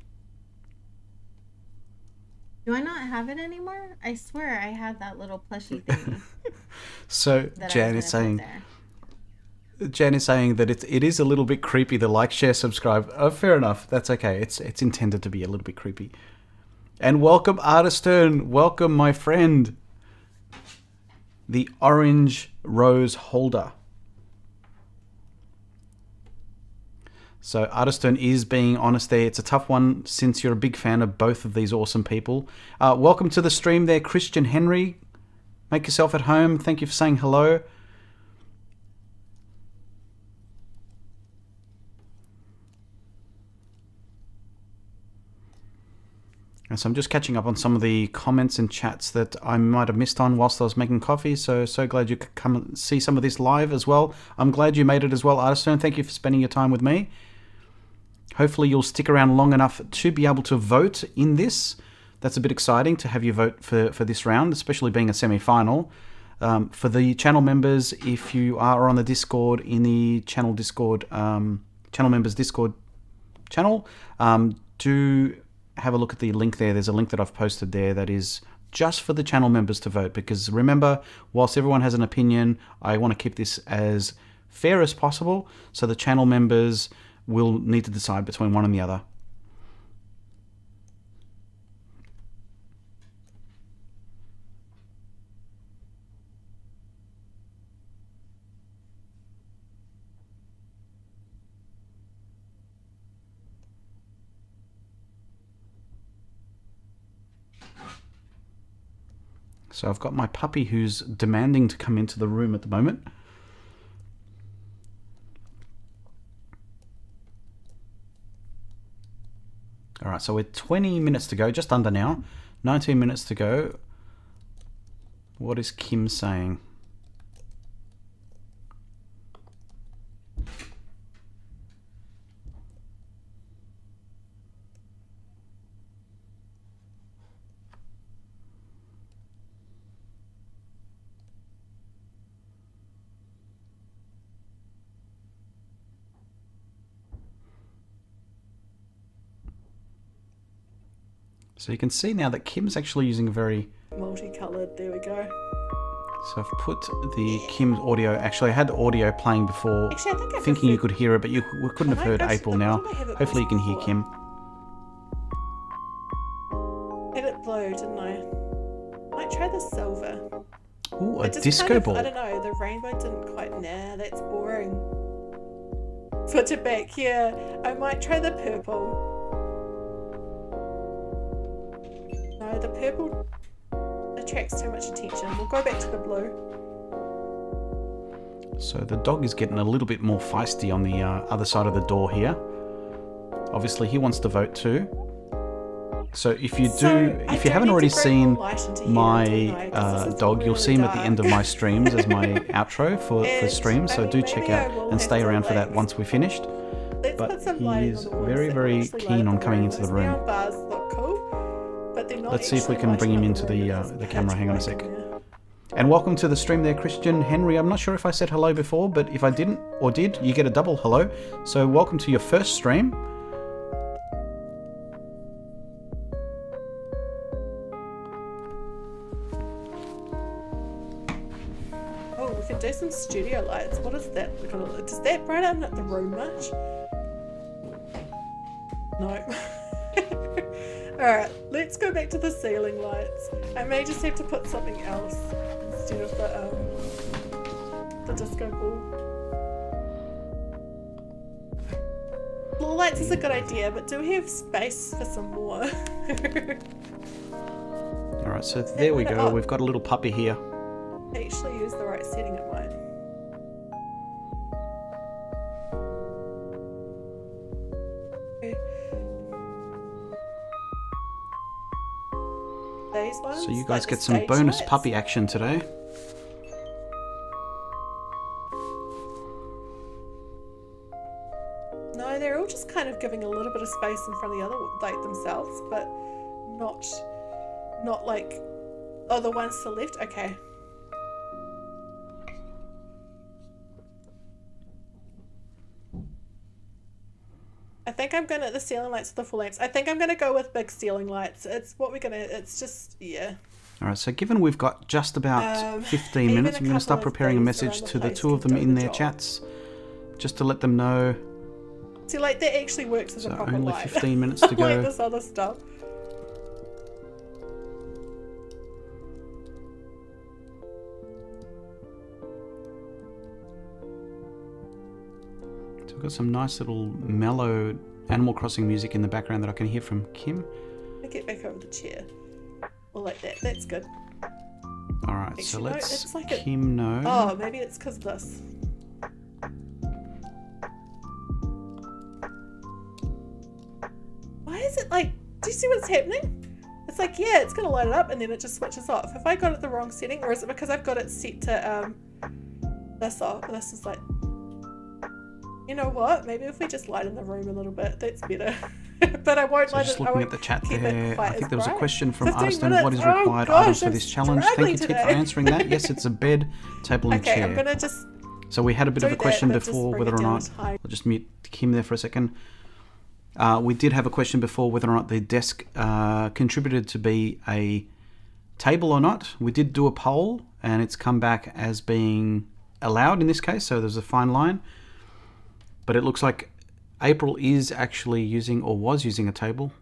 Do I not have it anymore? I swear I had that little plushie thingy So that Jan I is was gonna saying put there. Jan is saying that it is a little bit creepy, the like, share, subscribe. Oh, fair enough. That's okay. It's intended to be a little bit creepy. And welcome, Artistern. Welcome, my friend. The orange rose holder. So Artistern is being honest there. It's a tough one since you're a big fan of both of these awesome people. Welcome to the stream there, Christian Henry. Make yourself at home. Thank you for saying hello. And so I'm just catching up on some of the comments and chats that I might have missed on whilst I was making coffee. So glad you could come and see some of this live as well. I'm glad you made it as well, Artistern. Thank you for spending your time with me. Hopefully you'll stick around long enough to be able to vote in this. That's a bit exciting to have you vote for this round, especially being a semi-final. For the channel members, if you are on the Discord, in the channel Discord, channel members Discord channel, do have a look at the link there. There's a link that I've posted there that is just for the channel members to vote, because remember, whilst everyone has an opinion, I want to keep this as fair as possible, so the channel members will need to decide between one and the other. So I've got my puppy who's demanding to come into the room at the moment. All right, so we're 20 minutes to go, just under now. 19 minutes to go. What is Kim saying? So you can see now that Kim's actually using a very... Multicolored, there we go. So I've put the Kim's audio... Actually, I had the audio playing before, Actually, I think I thinking you prefer- could hear it, but you couldn't have heard April now. I have it Hopefully you can hear before? Kim. Had it blue, didn't I? Might try the silver. Ooh, a It just disco kind of, ball. I don't know, the rainbow didn't quite... Nah, that's boring. Put it back here. I might try the purple. No, the purple attracts too much attention. We'll go back to the blue. So the dog is getting a little bit more feisty on the other side of the door here. Obviously he wants to vote too. So if you if you haven't already seen my dog, you'll see him at the end of my streams as my outro for streams. So do check out and stay around for that once we're finished. But he is very, very keen on coming into the room. Bars look cool, but they're not Let's see if we actually can bring him lighting into up the room. camera. Hang on a It's sec. lighting there. And welcome to the stream there, Christian Henry. I'm not sure if I said hello before, but if I didn't or did, you get a double hello. So welcome to your first stream. Oh, we can do some studio lights. What is that? Does that brighten up the room much? No. Alright, let's go back to the ceiling lights. I may just have to put something else instead of the disco ball. Floor lights is a good idea, but do we have space for some more? Alright, so there we go. We've got a little puppy here. I actually use the right setting at mine. These ones, So you like guys the get some stage bonus lights. puppy action today. No, they're all just kind of giving a little bit of space in front of the other, like themselves, but not like, oh, the ones to the left. Okay. I think I'm gonna the ceiling lights with the full lamps. I think I'm gonna go with big ceiling lights. It's what we're gonna. It's just yeah. Alright, so given we've got just about 15 even minutes, a I'm going to start couple of preparing a things message around the to the place two of can them do in the their job. chats, just to let them know. See, like that actually works as a So proper only light. 15 minutes to go. Like this other stuff. So we've got some nice little mellow Animal Crossing music in the background that I can hear from Kim. I get back over the chair. Or like that. That's good. Alright, so Actually, no, let's it's like a- Kim know. Oh, maybe it's because this. Why is it like, do you see what's happening? It's like, yeah, it's gonna light it up and then it just switches off. Have I got it the wrong setting, or is it because I've got it set to this off? This is like, you know what? Maybe if we just lighten the room a little bit, that's better. But I won't So light just it. I looking won't at the chat keep it there, quite I think as there was a bright. question from 15 Arston, what is minutes. Oh required gosh, items for I'm this challenge? Thank you, struggling Tit, for today. answering that. Yes, it's a bed, table and Okay, chair. I'm gonna just So we had a bit of do a question that, but just before bring whether it or down not, a tiny- I'll just mute Kim there for a second. We did have a question before whether or not the desk contributed to be a table or not. We did do a poll and it's come back as being allowed in this case, so there's a fine line. But it looks like April is actually using, or was using, a table.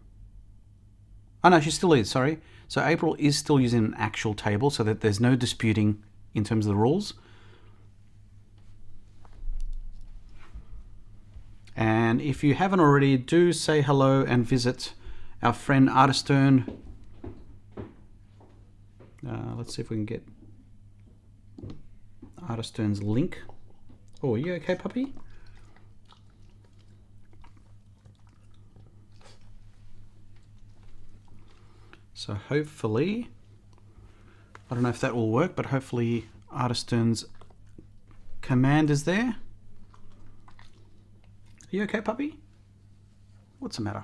Oh no, she still is, sorry. So April is still using an actual table, so that there's no disputing in terms of the rules. And if you haven't already, do say hello and visit our friend Artistern. Let's see if we can get Artistern's link. Oh, are you okay, puppy? So hopefully, I don't know if that will work, but hopefully Artistern's command is there. Are you okay, puppy? What's the matter?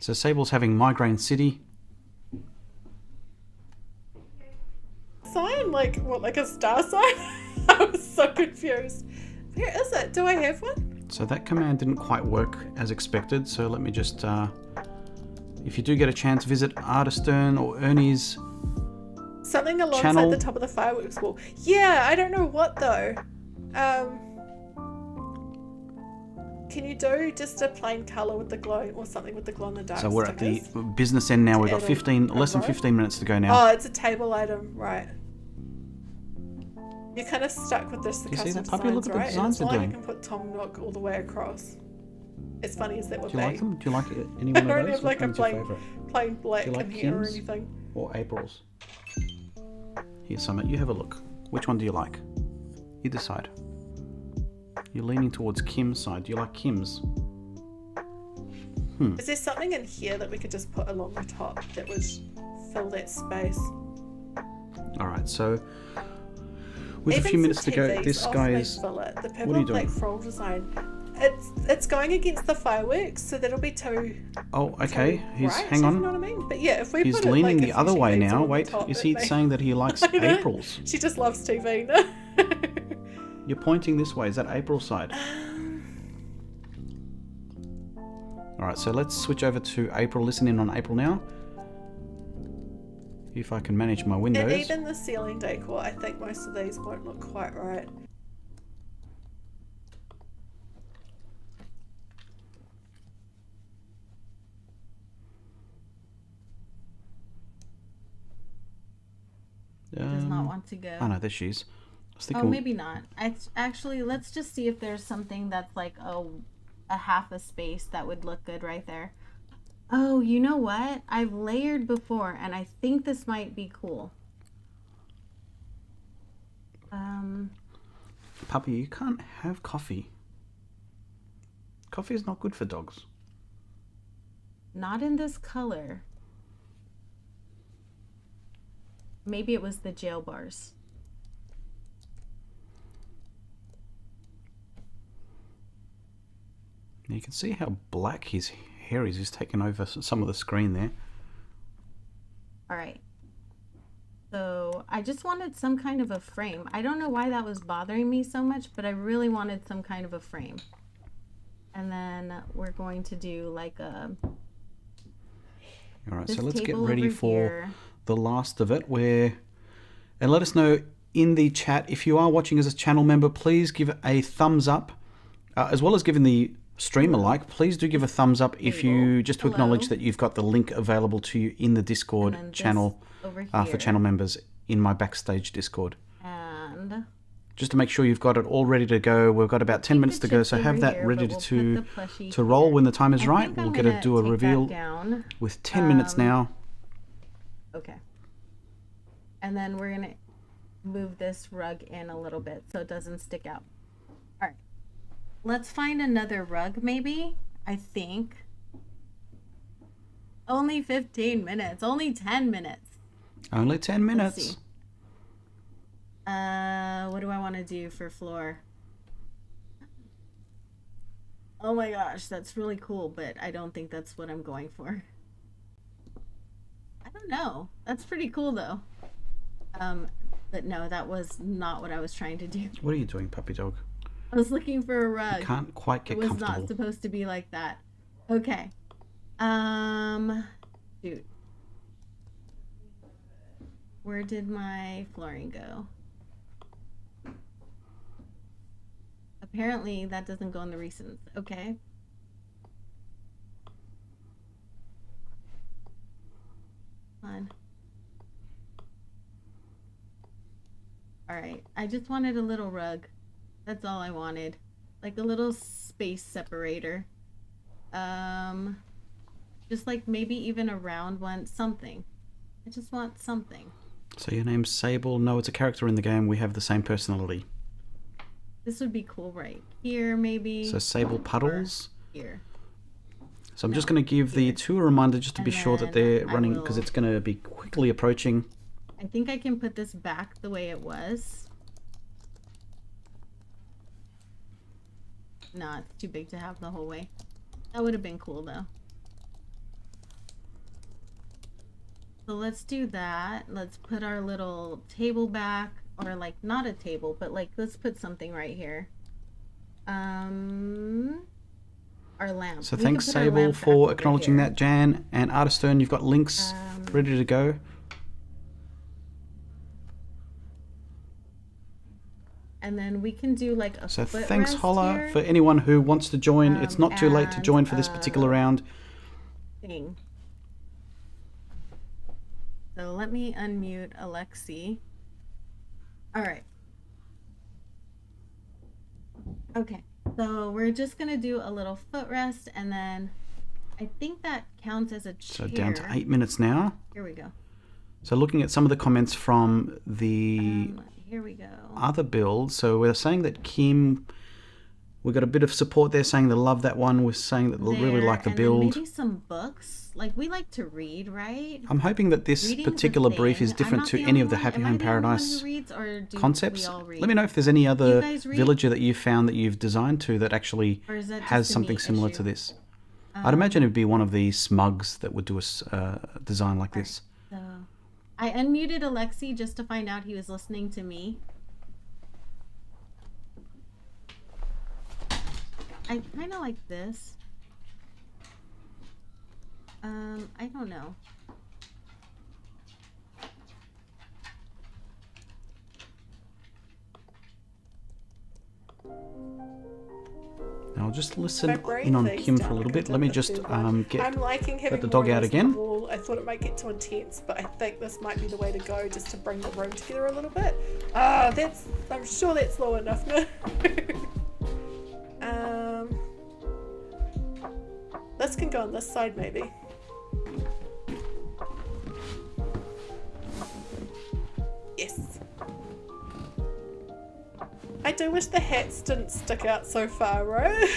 So Sable's having Migraine City. sign? Like, what, like a star sign? I was so confused. Where is it? Do I have one? So that command didn't quite work as expected. So let me just, if you do get a chance, visit Artistern or Ernie's Something alongside channel. the top of the fireworks wall. Yeah, I don't know what though. Can you do just a plain colour with the glow or something with the glow in the dark? So we're at the stickers? business end now. We've got Add 15, a less than row? 15 minutes to go now. Oh, it's a table item, right? You're kind of stuck with this. The You see custom that puppy? designs, Look at the right? designs And it's they're not like doing. you can put Tom Nook all the way across. As funny as that would Do you be. like them? Do you like any I one of don't those? have like Which a one's your plain, favourite? plain black like in here or Kim's? anything. Or April's? Here, Summit, you have a look. Which one do you like? You decide. You're leaning towards Kim's side. Do you like Kim's? Is there something in here that we could just put along the top that would fill that space? Alright, so with a Even few some minutes to go, TVs this off guy may is... fill it. The What purple are you and black doing? frog design. it's going against the fireworks, so that'll be too. Oh, okay. too He's bright, hang on. You know what I mean? But yeah, if we He's put it, leaning like, the a other few way shades now. on the Wait, top, is it he may- saying that he likes I know. April's? She just loves TV. You're pointing this way. Is that April's side? All right, so let's switch over to April. Listen in on April now. If I can manage my windows. And even the ceiling decor, I think most of these won't look quite right. Does not want to go. Oh no, there she is. I was Oh, thinking, maybe not. Actually, let's just see if there's something that's like a half a space that would look good right there. Oh, you know what? I've layered before, and I think this might be cool. Puppy, you can't have coffee. Coffee is not good for dogs. Not in this color. Maybe it was the jail bars. You can see how black his hair is. He's taken over some of the screen there. All right. So I just wanted some kind of a frame. I don't know why that was bothering me so much, but I really wanted some kind of a frame. And then we're going to do like a... All right, this so let's get table ready over for here. the last of it. And let us know in the chat, if you are watching as a channel member, please give a thumbs up, as well as giving the stream a like. Please do give a thumbs up if you, just to acknowledge that you've got the link available to you in the Discord channel over for here. channel members in my backstage Discord. And Just to make sure you've got it all ready to go. We've got about 10 minutes to go, so have that ready to roll when the time is right. We'll get to do a reveal with 10 minutes now. Okay. And then we're going to move this rug in a little bit so it doesn't stick out. All right. Let's find another rug maybe, I think. Only 15 minutes. Only 10 minutes. Only 10 minutes. Let's see. What do I want to do for floor? Oh my gosh, that's really cool, but I don't think that's what I'm going for. I don't know. That's pretty cool though. But no, that was not what I was trying to do. What are you doing, puppy dog? I was looking for a rug. You can't quite get It was comfortable. not supposed to be like that. Okay. Shoot. Where did my flooring go? Apparently that doesn't go in the recents. Okay. Fine. Alright, I just wanted a little rug. That's all I wanted. Like a little space separator. Just like maybe even a round one. Something. I just want something. So your name's Sable. No, it's a character in the game. We have the same personality. This would be cool right here maybe. So Sable Puddles. Here. So I'm just going to give the two a reminder just to be sure that they're I running, because will- it's going to be quickly approaching. I think I can put this back the way it was. No, it's too big to have the whole way. That would have been cool though. So let's do that. Let's put our little table back, or like not a table, but like let's put something right here. Our lamp. So We thanks, could put our Sable, lamp back for over acknowledging here. that. Jan and Artistern, you've got links ready to go. And then we can do like a So footrest thanks, Holla, here. for anyone who wants to join. It's not too late to and, join for this particular round. Thing. So let me unmute Alexi. All right. Okay, so we're just gonna do a little footrest, and then I think that counts as a So chair. down to 8 minutes now. Here we go. So looking at some of the comments from the Here we go. other build, so we're saying that Kim We got a bit of support there saying they love that one. We're saying that they really like the and then build. maybe some books. Like, we like to read, right? I'm hoping that this Reading's a particular brief thing. is I'm different not to the any only of the one. Happy Am I Home the only one Paradise who reads, or do concepts. we all read? Let me know if there's any You other guys read? villager that you've found that you've designed to that actually Or is that has just a something me similar issue? to this. I'd imagine it'd be one of the smugs that would do a design like this. So, I unmuted Alexi just to find out he was listening to me. I kind of like this. I don't know. Now I'll just listen My brain in on thinks Kim down for a little like bit. I've Let me done just this before. get I'm liking having let the more dog out of this on again. the wall. I thought it might get too intense, but I think this might be the way to go just to bring the room together a little bit. I'm sure that's low enough now. This can go on this side maybe. Yes. I do wish the hats didn't stick out so far, right?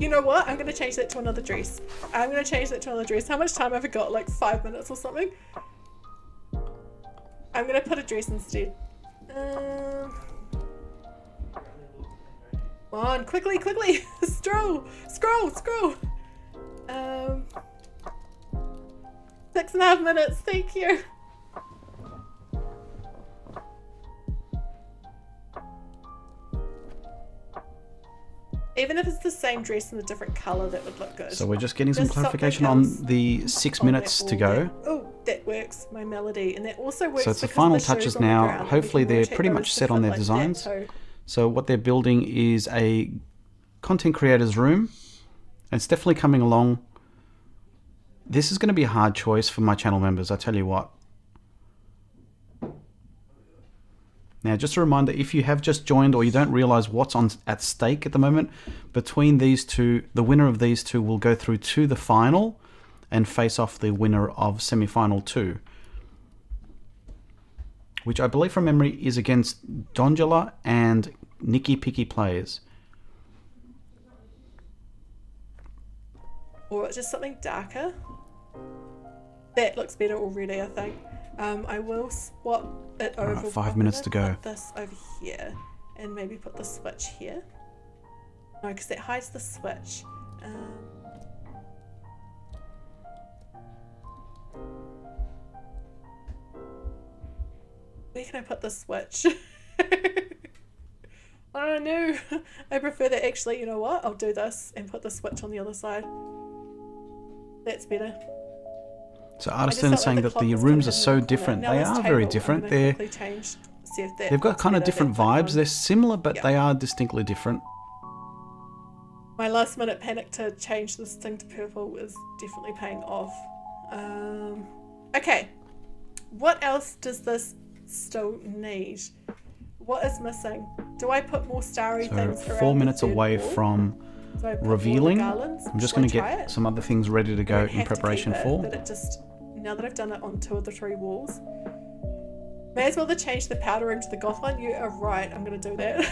You know what? I'm going to change that to another dress. I'm going to change that to another dress. How much time have I got? Like 5 minutes or something? I'm going to put a dress instead. Come on, quickly, quickly! Scroll! 6.5 minutes, thank you! Even if it's the same dress in a different colour, that would look good. So we're just getting some Just clarification something on else the 6 on minutes that to wall go. there. Oh, that works, my melody. And that also works So it's the because final of the touches shoes on the now. ground. We Hopefully can they're rotate pretty those much to set on fit their like that designs. too. So what they're building is a content creator's room. And it's definitely coming along. This is going to be a hard choice for my channel members, I tell you what. Now, just a reminder, if you have just joined or you don't realize what's at stake at the moment, between these two, the winner of these two will go through to the final and face off the winner of semi-final 2. Which I believe from memory is against Dongela and Nikki Picky Players. Or just something darker. That looks better already, I think. I will swap it over. Alright, 5 minutes to go. Put this over here, and maybe put the switch here. No, because that hides the switch. Where can I put the switch? I don't know. I prefer that actually. You know what? I'll do this and put the switch on the other side. That's better. So Artisan is saying that the rooms are so different. They are very different. They've got kind of different vibes. They're similar, but they are distinctly different. My last minute panic to change this thing to purple is definitely paying off. Okay. What else does this still need? What is missing? Do I put more starry things around 4 minutes the third away wall? from Do I put more revealing. garlands? I'm just Shall going to I try get it? some other things ready to I go don't in have to preparation keep it, for. but it just, now that I've done it on 2 of the 3 walls, may as well to change the powder room to the goth one. You are right, I'm going to do that.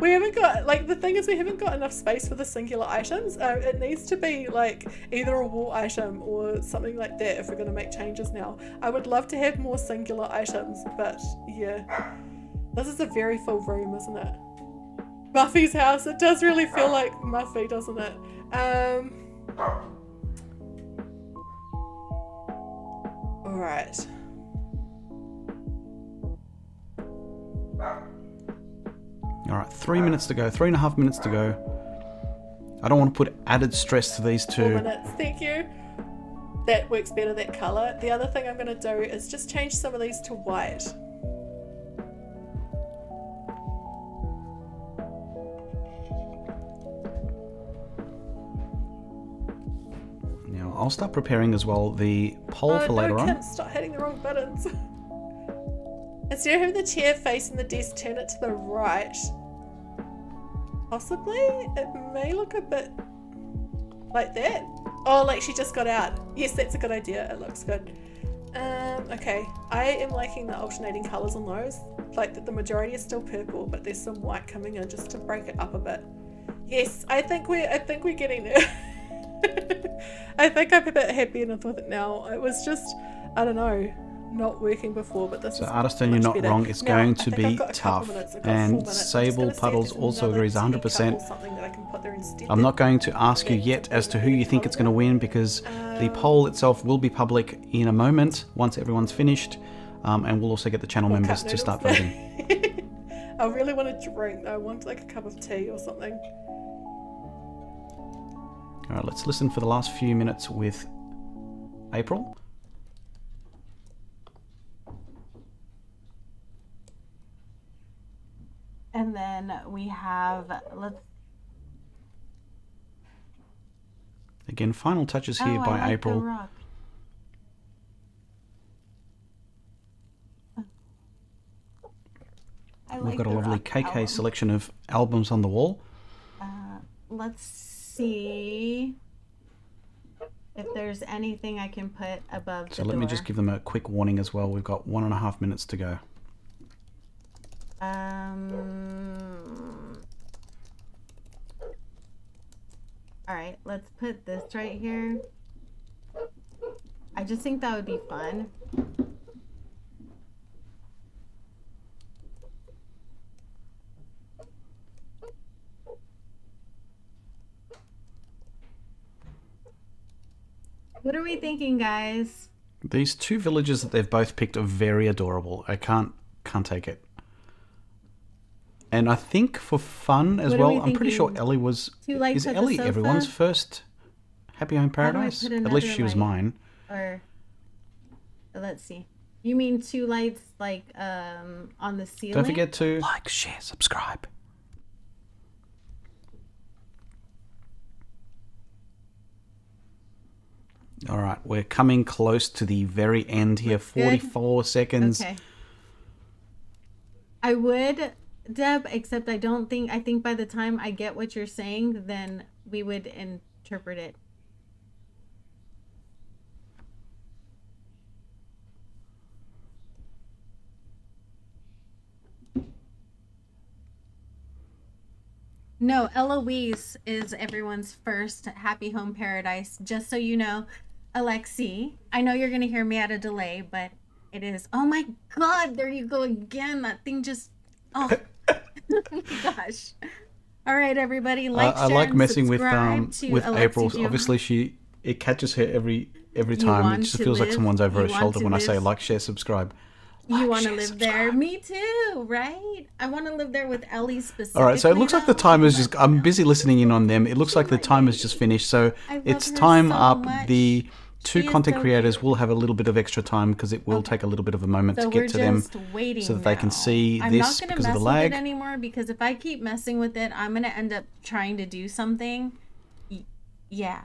We haven't got, like, the thing is we haven't got enough space for the singular items. It needs to be like either a wall item or something like that if we're going to make changes now. I would love to have more singular items, but yeah. This is a very full room, isn't it? Muffy's house. It does really feel like Muffy, doesn't it? Alright. Alright, 3 minutes to go, 3.5 minutes to go. I don't want to put added stress to these 4 two. minutes, thank you. That works better, that colour. The other thing I'm going to do is just change some of these to white. Now, I'll start preparing as well the poll for later Kim, on. stop hitting the wrong buttons. Instead of having the chair facing the desk, turn it to the right. Possibly? It may look a bit like that. Oh, like she just got out. Yes, that's a good idea. It looks good. Okay, I am liking the alternating colours on those. Like the majority is still purple, but there's some white coming in just to break it up a bit. Yes, I think we're getting there. I think I'm a bit happier with it now. It was just, I don't know, not working before, but this So is Artiston, you're much not better. wrong. It's Now, going I to think be I've got a couple tough. minutes. I've got 4 And minutes. I'm just gonna Sable see if Puddles there's also another agrees teacup 100%. or something that I can put there instead. I'm not going to ask you yet as to who you think it's going to win, because the poll itself will be public in a moment once everyone's finished, and we'll also get the channel members to start voting. I really want a drink. I want like a cup of tea or something. All right, let's listen for the last few minutes with April. And then we have, Again, final touches here by I like April. The rock. We've got a lovely KK album. selection of albums on the wall. Let's see if there's anything I can put above the So let me just give them a quick warning as well. We've got 1.5 minutes to go. All right, let's put this right here. I just think that would be fun. What are we thinking, guys? These two villages that they've both picked are very adorable. I can't take it. And I think for fun as well, I'm pretty sure Ellie was... Is Ellie everyone's first Happy Home Paradise? At least she was mine. Or, let's see. You mean 2 lights like on the ceiling? Don't forget to like, share, subscribe. All right, we're coming close to the very end here. 44 seconds. Okay. I would, Deb, except I think by the time I get what you're saying, then we would interpret it. No, Eloise is everyone's first Happy Home Paradise. Just so you know, Alexi, I know you're going to hear me at a delay, but it is. Oh my God, there you go again. That thing just, oh, oh my gosh. All right, everybody, like, I share, like and messing with Alexi April. Giovani. Obviously, it catches her every time. It just feels like someone's over her shoulder when I say like, share, subscribe. You want to live there? Me too, right? I want to live there with Ellie specifically. All right, so it looks like the timer's just... I'm busy listening in on them. It looks like the timer's just finished, so it's time up. The two content creators will have a little bit of extra time because it will take a little bit of a moment to get to them so that they can see this because of the lag. I'm not going to mess with it anymore because if I keep messing with it, I'm going to end up trying to do something. Yeah.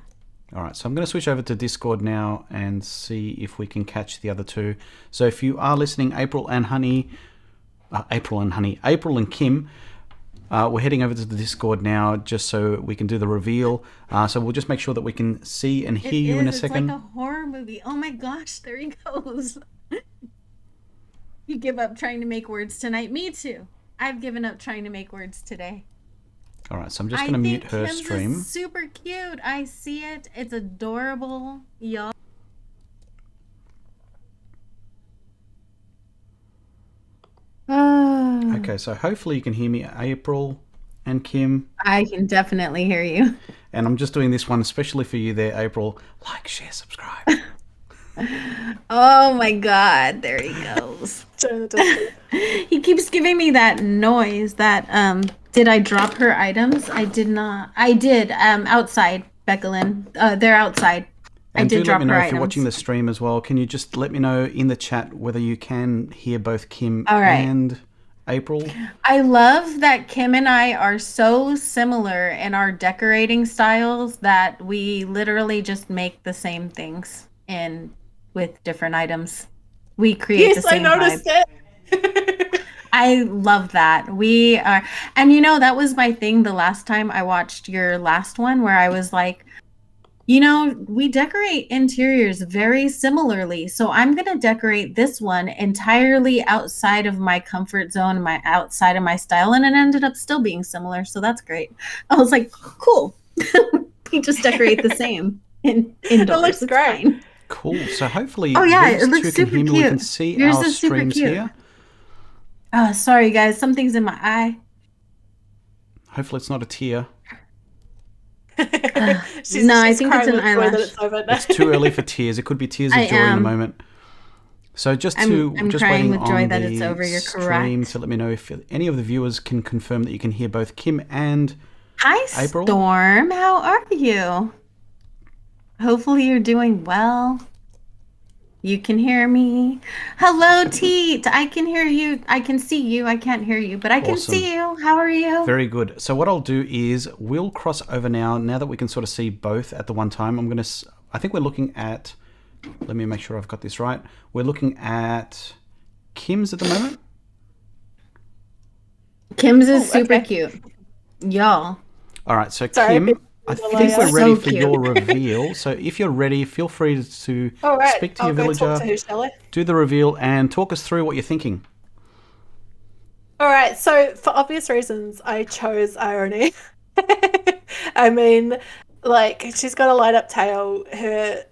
All right, so I'm going to switch over to Discord now and see if we can catch the other two. So if you are listening, April and Kim, we're heading over to the Discord now just so we can do the reveal. So we'll just make sure that we can see and hear you in a second. It's like a horror movie. Oh my gosh, there he goes. You give up trying to make words tonight. Me too. I've given up trying to make words today. All right, so I'm just going to mute her Kim's stream. Is super cute. I see it. It's adorable, y'all. Okay, so hopefully you can hear me, April and Kim. I can definitely hear you. And I'm just doing this one especially for you there, April. Like, share, subscribe. Oh my God, there he goes. He keeps giving me that noise that did I drop her items? I did not. I did outside, Beckelin. They're outside. And I did drop her items. let me know if you're watching the stream as well. Can you just let me know in the chat whether you can hear both Kim and April? I love that Kim and I are so similar in our decorating styles that we literally just make the same things with different items. We create the same vibe. It. I love that. We are, and that was my thing the last time I watched your last one where I was like, You know, we decorate interiors very similarly. So I'm going to decorate this one entirely outside of my comfort zone, my outside of my style, and it ended up still being similar. So that's great. I was like, cool. We just decorate the same indoors. It looks it's great. Fine. Cool. So hopefully Oh yeah, these it looks two can super hear me. We can cute. see Yours our is super streams cute. here. Sorry guys, something's in my eye. Hopefully it's not a tear. She's I think it's crying an with joy that eyelash. it's over now. It's too early for tears. It could be tears of I joy in the am. moment. So just I'm just crying waiting with joy on that the it's over. You're stream correct. to let me know if any of the viewers can confirm that you can hear both Kim and Hi, April. Storm. How are you? Hopefully you're doing well. You can hear me. Hello, Teet. I can hear you. I can see you. I can't hear you, but I can Awesome. see you. How are you? Very good. So what I'll do is we'll cross over now that we can sort of see both at the one time. I think we're looking at, let me make sure I've got this right. We're looking at Kim's at the moment. Kim's is super okay. cute. Y'all. All right, so Sorry, Kim, I think we're So ready for cute. your reveal. So if you're ready, feel free to All right, speak to I'll your go villager, talk to who, shall I? do the reveal, and talk us through what you're thinking. All right, so for obvious reasons, I chose Ione. I mean, like, she's got a light up tail.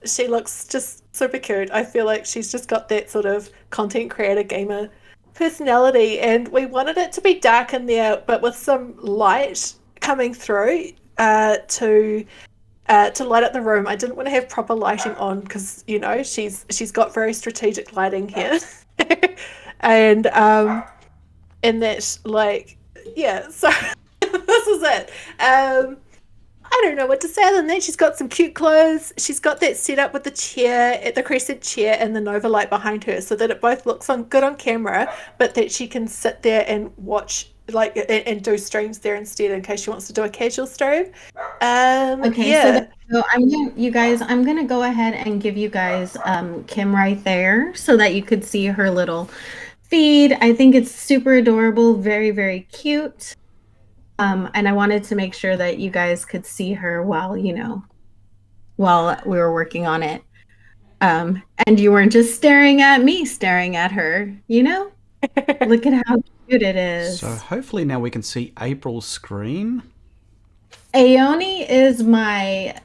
She looks just super cute. I feel like she's just got that sort of content creator gamer personality, and we wanted it to be dark in there, but with some light coming through to light up the room. I didn't want to have proper lighting on because she's got very strategic lighting here, and that like yeah. So this is it. I don't know what to say other than that. She's got some cute clothes. She's got that set up with the chair, the crescent chair, and the Nova light behind her, so that it both looks good on camera, but that she can sit there and watch, like, and do streams there instead in case she wants to do a casual stream. Okay, Yeah. so I'm gonna go ahead and give you guys Kim right there so that you could see her little feed. I think it's super adorable, very, very cute. And I wanted to make sure that you guys could see her while we were working on it. And you weren't just staring at me, staring at her, Look at how cute it is. So hopefully now we can see April's screen. Aoni is my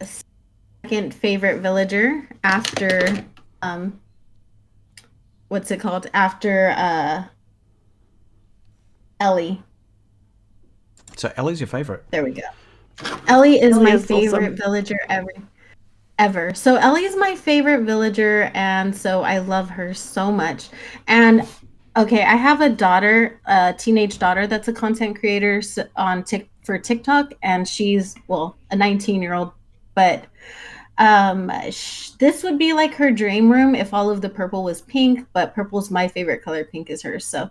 second favorite villager after what's it called? After Ellie. So Ellie's your favorite. There we go. Ellie is my is favorite awesome. villager ever. So Ellie is my favorite villager, and so I love her so much. And okay, I have a daughter, a teenage daughter that's a content creator for TikTok, and she's a 19-year-old, but this would be like her dream room if all of the purple was pink, but purple's my favorite color. Pink is hers. So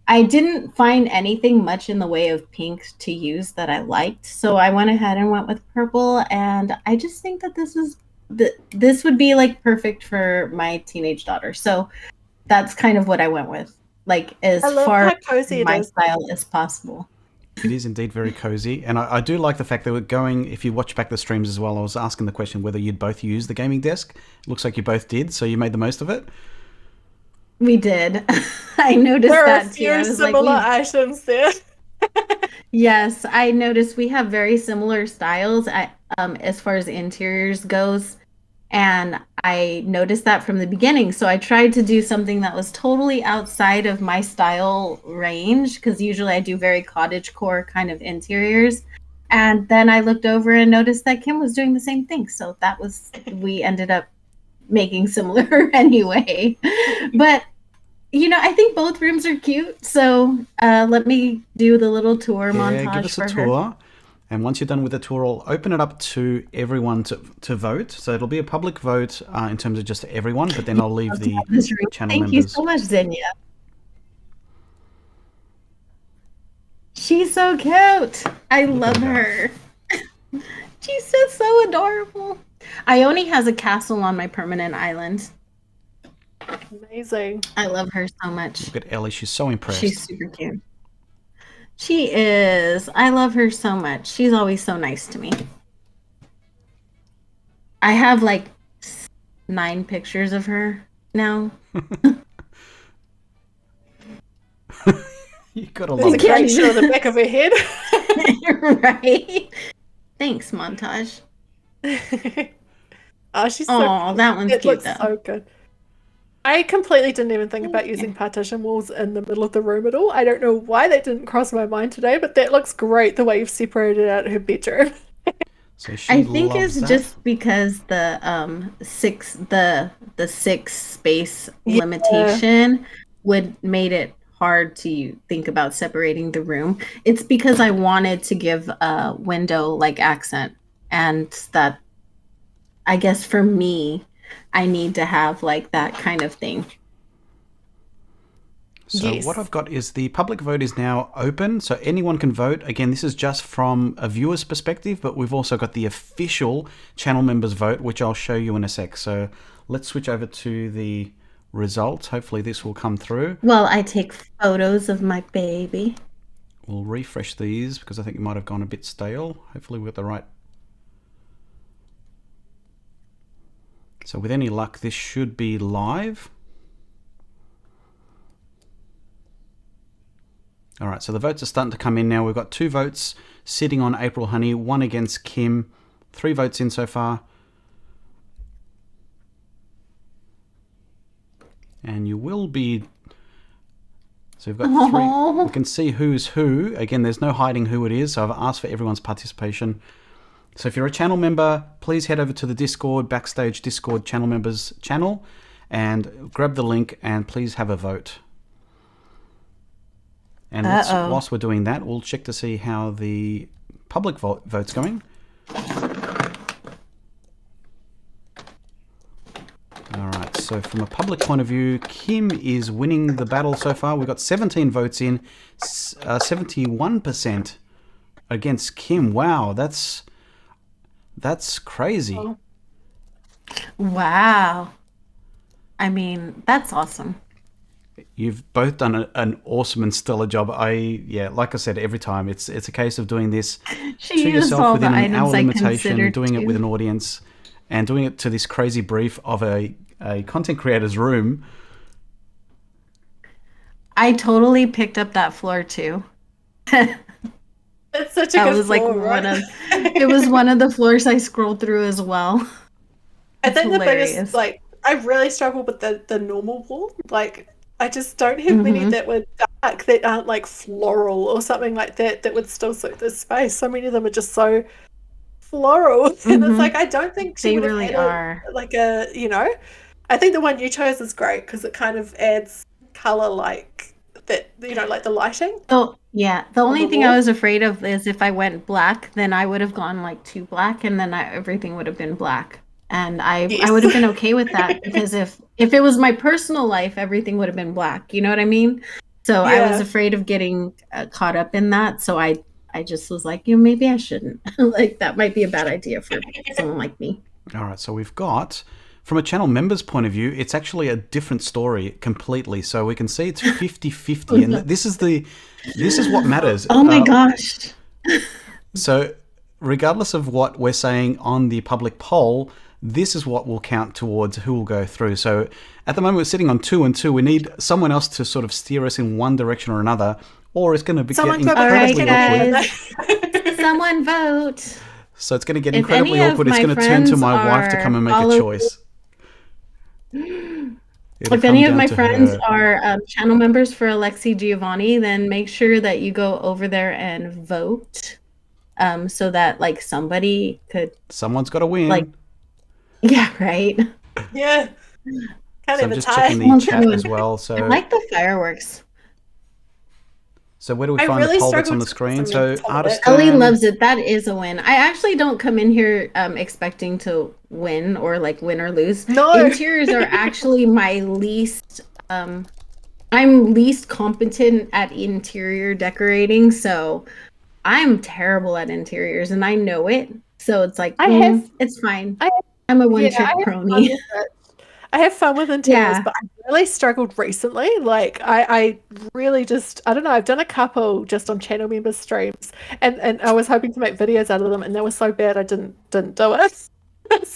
I didn't find anything much in the way of pink to use that I liked, so I went ahead and went with purple, and I just think that this would be like perfect for my teenage daughter. So that's kind of what I went with, like as I love far how cozy as it my is. style as possible. It is indeed very cozy, and I do like the fact that we're going, if you watch back the streams as well, I was asking the question whether you'd both use the gaming desk. It looks like you both did, so you made the most of it. We did. I noticed There are a that too. few I was similar like, items there. yes, I noticed we have very similar styles as far as interiors goes. And I noticed that from the beginning. So I tried to do something that was totally outside of my style range, because usually I do very cottagecore kind of interiors. And then I looked over and noticed that Kim was doing the same thing. So we ended up making similar anyway. But I think both rooms are cute. So let me do the little tour montage. Give us a for tour. her. And once you're done with the tour, I'll open it up to everyone to vote. So it'll be a public vote in terms of just everyone, but then I'll leave the channel Thank members. you so much, Xenia. She's so cute. I love her. She's just so adorable. Ione has a castle on my permanent island. Amazing. I love her so much. Look at Ellie. She's so impressed. She's super cute. She is. I love her so much. She's always so nice to me. I have like 9 pictures of her now. You gotta There's love a it. great shot of the back of her head. Right? Thanks, montage. Oh, she's so Oh, cute. that one's It cute looks though. so good. I completely didn't even think about using partition walls in the middle of the room at all. I don't know why that didn't cross my mind today, but that looks great the way you've separated out her bedroom. So she I think loves it's that. just because the 6 space Yeah. limitation would made it hard to think about separating the room. It's because I wanted to give a window like accent, and that I guess for me I need to have like that kind of thing. So Yes. what I've got is the public vote is now open, so anyone can vote. Again, this is just from a viewer's perspective, but we've also got the official channel members vote, which I'll show you in a sec. So let's switch over to the results. Hopefully this will come through. Well, I take photos of my baby. We'll refresh these because I think it might have gone a bit stale. Hopefully we've got the right. So with any luck, this should be live. All right, so the votes are starting to come in now. We've got 2 votes sitting on April Honey, 1 against Kim, 3 votes in so far. And you will be... So we've got 3. We can see who's who. Again, there's no hiding who it is, so I've asked for everyone's participation. So if you're a channel member, please head over to the Discord, Backstage Discord channel members channel, and grab the link and please have a vote. And whilst we're doing that, we'll check to see how the public vote's going. All right, so from a public point of view, Kim is winning the battle so far. We've got 17 votes in, 71% against Kim. Wow, that's crazy. Oh. Wow. I mean, that's awesome. You've both done an awesome and stellar job. Like I said, every time it's a case of doing this She to used yourself all within the an hour items I limitation, considered doing it too. with an audience, and doing it to this crazy brief of a content creator's room. I totally picked up that floor too. It's such a That good was like floor, right? it was one of the floors I scrolled through as well. I It's think the biggest, hilarious. like, I really struggle with the normal wall. Like, I just don't have many that were dark that aren't like floral or something like that that would still suit this space. So many of them are just so floral, and it's like I don't think she They would have really had are. I think the one you chose is great because it kind of adds color, like that, like the lighting. So yeah, the only the thing I wall? was afraid of is if I went black, then I would have gone like too black, and then everything would have been black. And I Yes. would have been okay with that because if it was my personal life, everything would have been black. You know what I mean? So I was Yeah. afraid of getting caught up in that. So I just was like, maybe I shouldn't. Like that might be a bad idea for someone like me. All right, so we've got, from a channel member's point of view, it's actually a different story completely. So we can see it's 50-50, and this is what matters. Oh my gosh. So regardless of what we're saying on the public poll, this is what will count towards who will go through. So at the moment we're sitting on 2 and 2. We need someone else to sort of steer us in one direction or another, or it's going to get Someone go incredibly behind awkward. us. Someone vote. So it's going to get If incredibly any of awkward. It's my going to turn to friends my wife to are come and make a follow- choice. It'll If come any of down my to friends her. are channel members for Alexi Giovani, then make sure that you go over there and vote, so that like somebody could, Someone's got to win. like, yeah, right. Yeah. Can't So I'm even just tie. checking the chat as well. I So like the fireworks. where do we I find really the poll that's on struggled the to screen? put So something on artist it. Ellie loves it. That is a win. I actually don't come in here expecting to win or like win or lose. No. Interiors are actually my least. I'm least competent at interior decorating, so I'm terrible at interiors, and I know it. So it's like it's fine. I'm a one-trick pony. I have fun with interiors, Yeah. but I really struggled recently. Like I really just, I don't know, I've done a couple just on channel members streams and I was hoping to make videos out of them and they were so bad I didn't do it.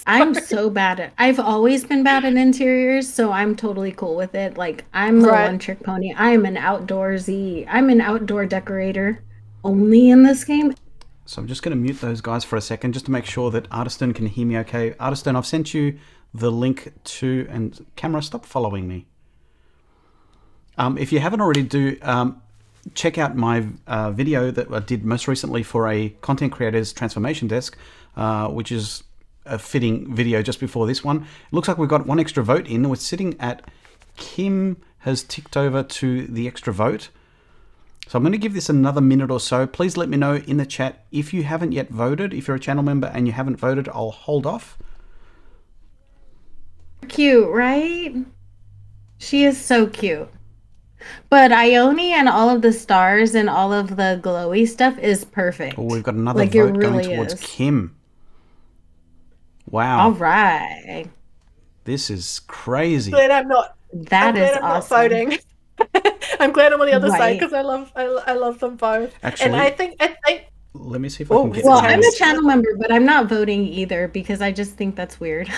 I'm so bad at I've always been bad at interiors, so I'm totally cool with it. Like I'm a Right. one trick pony. I'm an outdoor decorator only in this game. So I'm just going to mute those guys for a second just to make sure that Artiston can hear me okay. Artiston, I've sent you the link to, and camera, stop following me. If you haven't already, check out my video that I did most recently for a content creator's transformation desk, which is a fitting video just before this one. It looks like we've got one extra vote in. We're sitting at Kim has ticked over to the extra vote. So I'm going to give this another minute or so. Please let me know in the chat if you haven't yet voted. If you're a channel member and you haven't voted, I'll hold off. Cute, right? She is so cute. But Ione and all of the stars and all of the glowy stuff is perfect. Oh, we've got another Like, it vote going really towards is. Kim. Wow. All right. This is crazy. Glad I'm not. That I'm is glad I'm not awesome. voting. I'm glad I'm on the other side Right. because I love them both. Actually- and I think Let me see if I Oh, can get Well, Yes. I'm a this. channel member, but I'm not voting either because I just think that's weird.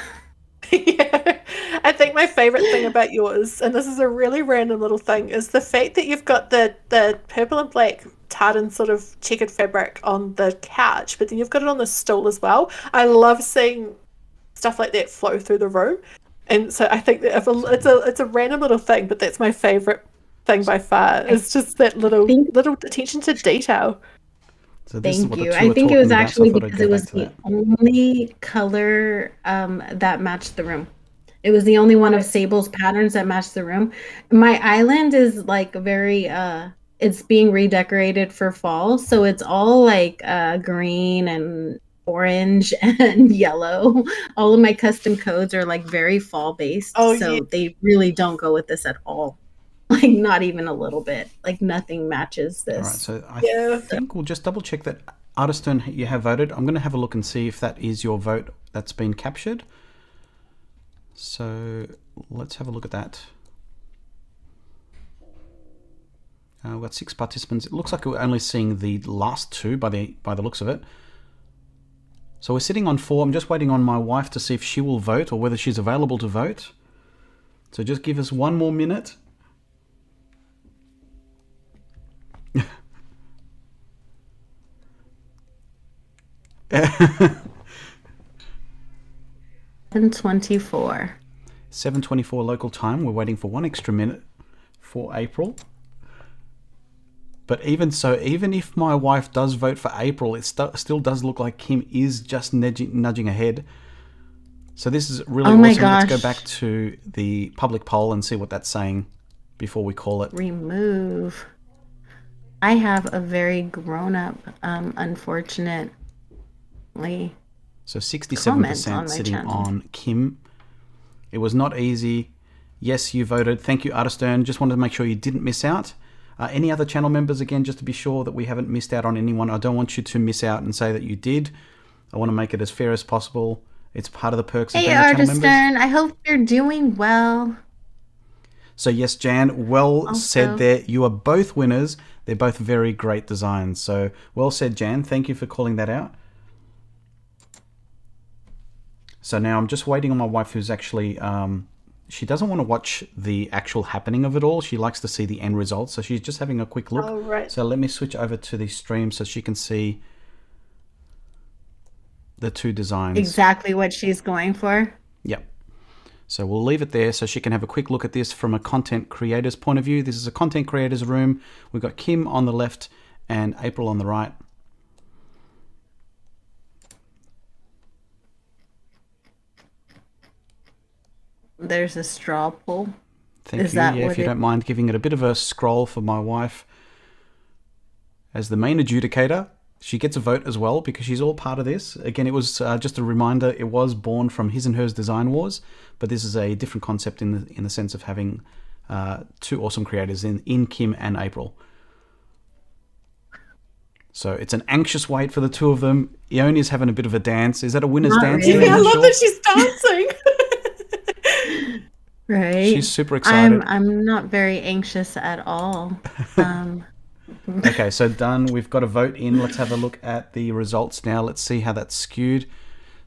yeah, I think my favorite thing about yours, and this is a really random little thing, is the fact that you've got the purple and black tartan sort of checkered fabric on the couch, but then you've got it on the stool as well. I love seeing stuff like that flow through the room, and so I think that it's a random little thing, but that's my favorite thing by far. It's just that little attention to detail. So this is Thank what the you. two I are think it was talking about, so I actually thought I'd because go it back was to the that. only color that matched the room. It was the only one of Sable's patterns that matched the room. My island is like very it's being redecorated for fall, so it's all like green and orange and yellow. All of my custom codes are like very fall based, Oh, so yeah. they really don't go with this at all. Like not even a little bit. Like nothing matches this. All right, so I Yeah. think we'll just double check that Artiston, you have voted. I'm going to have a look and see if that is your vote that's been captured. So let's have a look at that. We've got 6 participants. It looks like we're only seeing the last 2 by the looks of it. So we're sitting on 4. I'm just waiting on my wife to see if she will vote or whether she's available to vote. So just give us one more minute. 7:24. 7:24 local time. We're waiting for one extra minute for April. But even so, even if my wife does vote for April, it still does look like Kim is just nudging ahead. So this is really Oh my awesome. Let's go gosh. back to the public poll and see what that's saying before we call it. Remove. I have a very grown up, unfortunately. So Comments on 67% my sitting channel. on Kim. It was not easy. Yes, you voted. Thank you, Artiston. Just wanted to make sure you didn't miss out. Any other channel members, again, just to be sure that we haven't missed out on anyone. I don't want you to miss out and say that you did. I want to make it as fair as possible. It's part of the perks of Hey, being a channel member. Artiston, I hope you're doing well. So yes, Jan, well Also- said there. You are both winners. They're both very great designs. So well said, Jan. Thank you for calling that out. So now I'm just waiting on my wife, who's actually, she doesn't want to watch the actual happening of it all. She likes to see the end result. So she's just having a quick look. Oh, right. So let me switch over to the stream so she can see the 2 designs. Exactly what she's going for. Yep. So we'll leave it there so she can have a quick look at this from a content creator's point of view. This is a content creator's room. We've got Kim on the left and April on the right. There's a straw pull. Thank Is you. that Yeah, what if you it- don't mind giving it a bit of a scroll for my wife. As the main adjudicator, she gets a vote as well because she's all part of this. Again, it was just a reminder, it was born from His and Hers Design Wars, but this is a different concept in the sense of having 2 awesome creators in Kim and April. So it's an anxious wait for the 2 of them. Ioni's having a bit of a dance. Is that a winner's Not dance? really. there, Yeah, I I'm love sure? that she's dancing. Right. She's super excited. I'm not very anxious at all. Okay, so done. We've got a vote in. Let's have a look at the results now. Let's see how that's skewed.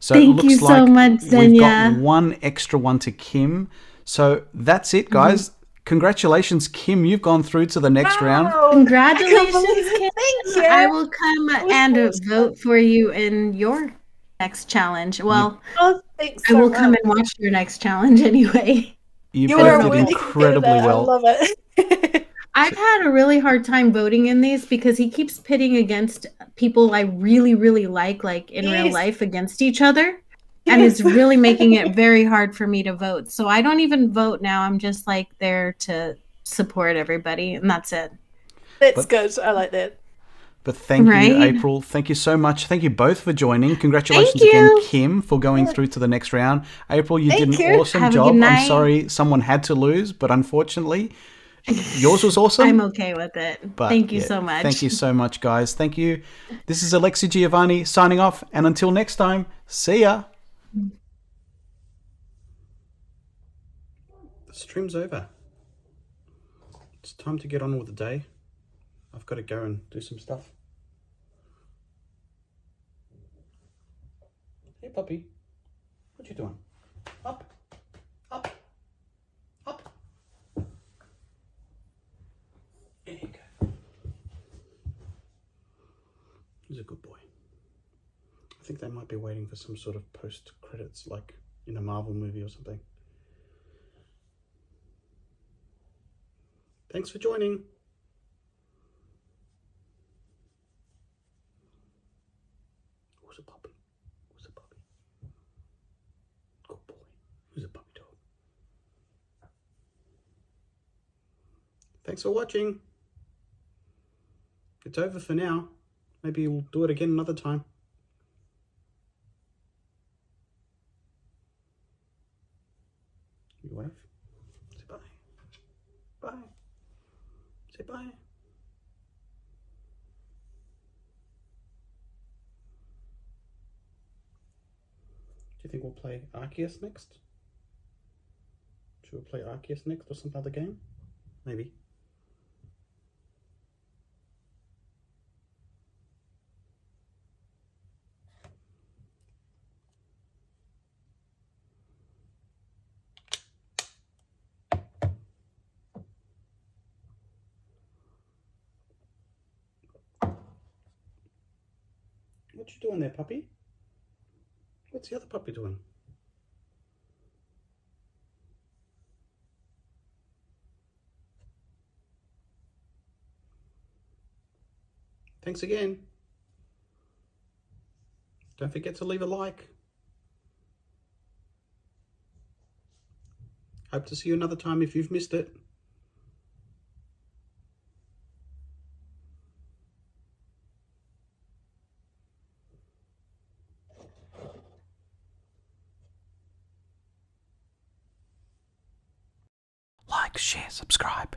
So it Thank you looks so like much, we've got Xenia. one extra one to Kim. So that's it, guys. Congratulations, Kim. You've gone through to the next round. Wow. Congratulations, Kim. Thank you. I will come That was and awesome. vote for you in your next challenge. Well, Oh, thanks I so will come much. and watch your next challenge anyway. You You both are a did worthy incredibly candidate. I well. love it. I've had a really hard time voting in these because he keeps pitting against people I really, really like in real Yes. life against each other. And Yes. it's really making it very hard for me to vote. So I don't even vote now. I'm just like there to support everybody, and that's it. That's But good. I like that. But thank you, Right? April. Thank you so much. Thank you both for joining. Thank Congratulations again, you. Kim, for going through to the next round. April, you did Thank an you. awesome Have a good job. I'm night. sorry someone had to lose, but unfortunately, yours was awesome. I'm okay with it. But Thank you yeah, so much. Thank you so much, guys. Thank you. This is Alexi Giovani signing off. And until next time, see ya. The stream's over. It's time to get on with the day. I've got to go and do some stuff. Hey, puppy. What you doing? Up, up, up. There you go. He's a good boy. I think they might be waiting for some sort of post-credits, like in a Marvel movie or something. Thanks for joining. Who's a puppy? Who's a puppy? Good boy. Who's a puppy dog? Thanks for watching. It's over for now. Maybe we'll do it again another time. You wave. Say bye. Bye. Say bye. Do you think we'll play Arceus next? Should we play Arceus next or some other game? Maybe. What you doing there, puppy? What's the other puppy doing? Thanks again. Don't forget to leave a like. Hope to see you another time if you've missed it. Like, share, subscribe.